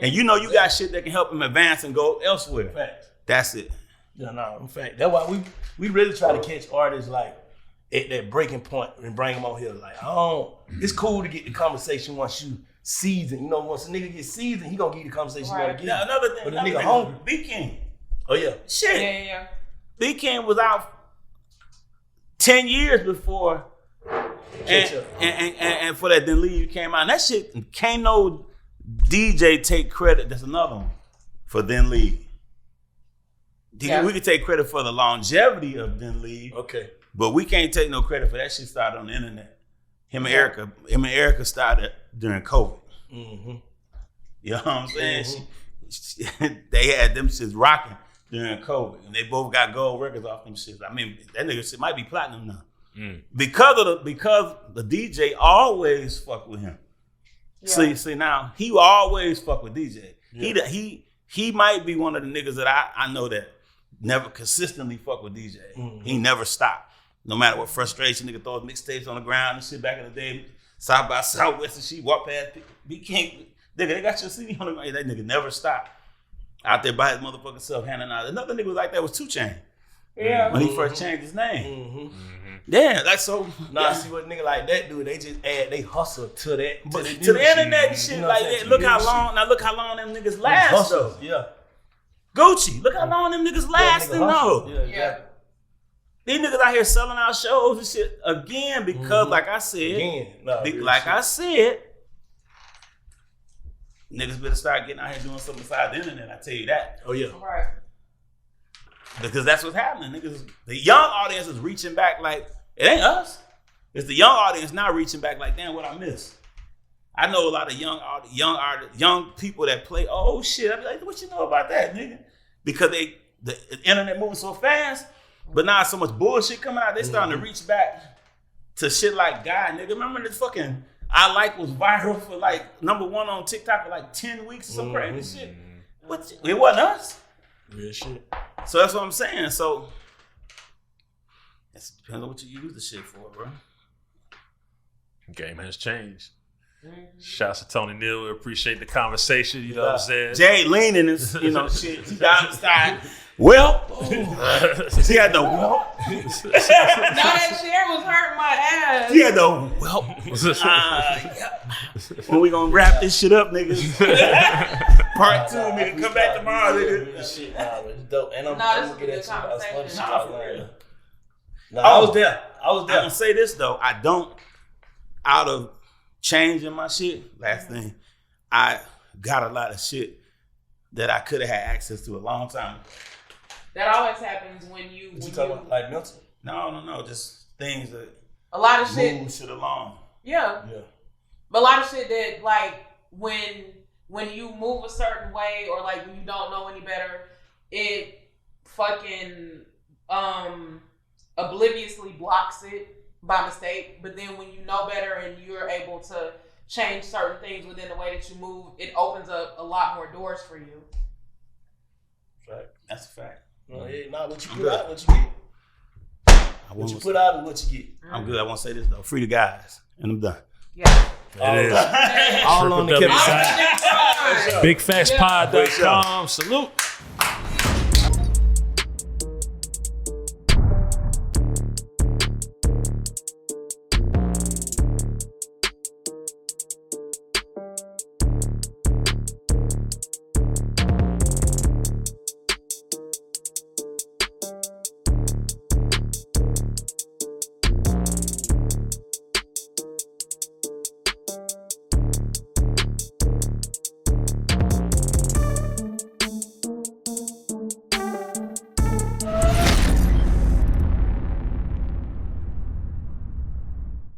And you know you got shit that can help them advance and go elsewhere.
Facts.
That's it.
Yeah, no, in fact, that's why we really try to catch artists like at that breaking point and bring them on here. Like, it's cool to get the conversation once you seasoned. You know, once a nigga gets seasoned, he gonna give you the conversation you want to give.
Now, another thing,
but the nigga hungry.
B King.
Oh yeah.
Shit.
Yeah.
B King was out 10 years before, and for that, then Leave came out. And that shit, can't no DJ take credit. That's another one for Then Leave. We could take credit for the longevity of Then Leave.
Okay.
But we can't take no credit for that shit started on the internet. Him and Erica started during COVID. Mm-hmm. You know what I'm saying? Mm-hmm. They had them shits rocking during COVID, and they both got gold records off them shits. I mean, that nigga shit might be platinum now. Because the DJ always fuck with him. Yeah. See now, he always fuck with DJ. Yeah. He might be one of the niggas that I know that never consistently fuck with DJ. Mm-hmm. He never stopped. No matter what frustration, nigga throw his mixtapes on the ground and shit back in the day, South by Southwest and shit, walk past B King. Nigga, they got your CD on the ground. That nigga never stopped. Out there by his motherfucking self, handing out. Another nigga was like that was 2 Chainz.
Yeah.
When he first changed his name. Yeah, like so.
Nah, see what nigga like that do? They just add they hustle to that
to the internet and shit, you know, like that. Look how long them niggas last though.
Yeah.
Gucci, look how long them niggas lasting though.
Yeah, exactly.
These niggas out here selling out shows and shit again because, like I said, I said, niggas better start getting out here doing something besides the internet. I tell you that.
Oh yeah.
Right.
Because that's what's happening. Niggas, the young audience is reaching back like it ain't us. It's the young audience now reaching back like, damn, what I missed. I know a lot of young people that play. Oh shit! I be like, what you know about that, nigga? Because the internet moving so fast, but now so much bullshit coming out. They starting to reach back to shit like God, nigga. Remember this fucking I Like was viral for like #1 on TikTok for like 10 weeks or some crazy shit. It wasn't us.
Real shit.
So that's what I'm saying. So it depends on what you use the shit for, bro.
Game has changed. Shouts to Tony Neal. We appreciate the conversation. You know what I'm saying?
Jay leaning is, shit. He got inside. Well, he had the well.
No, that chair was hurting my ass.
He had the well. When we gonna wrap this shit up, niggas? Part 2, nigga. Come back tomorrow, nigga.
This shit, it's dope. And I'm
this
gonna
is a
get
good conversation.
I was there. I'm gonna say this though. I don't, out of changing my shit, last thing, I got a lot of shit that I could have had access to a long time ago.
That always happens when you
talking about like mental?
No, just things that
a lot of shit
move shit along.
Yeah. But a lot of shit that like when you move a certain way or like when you don't know any better, it fucking obliviously blocks it by mistake. But then when you know better and you're able to change certain things within the way that you move, it opens up a lot more doors for you.
Fact.
That's a fact.
No, what you put out, what you get. What you put out and what you get.
I'm good. I want to say this though. Free the guys, and I'm done.
Yeah.
It is.
All on the Kevin side.
BigFactsPod.com. Salute.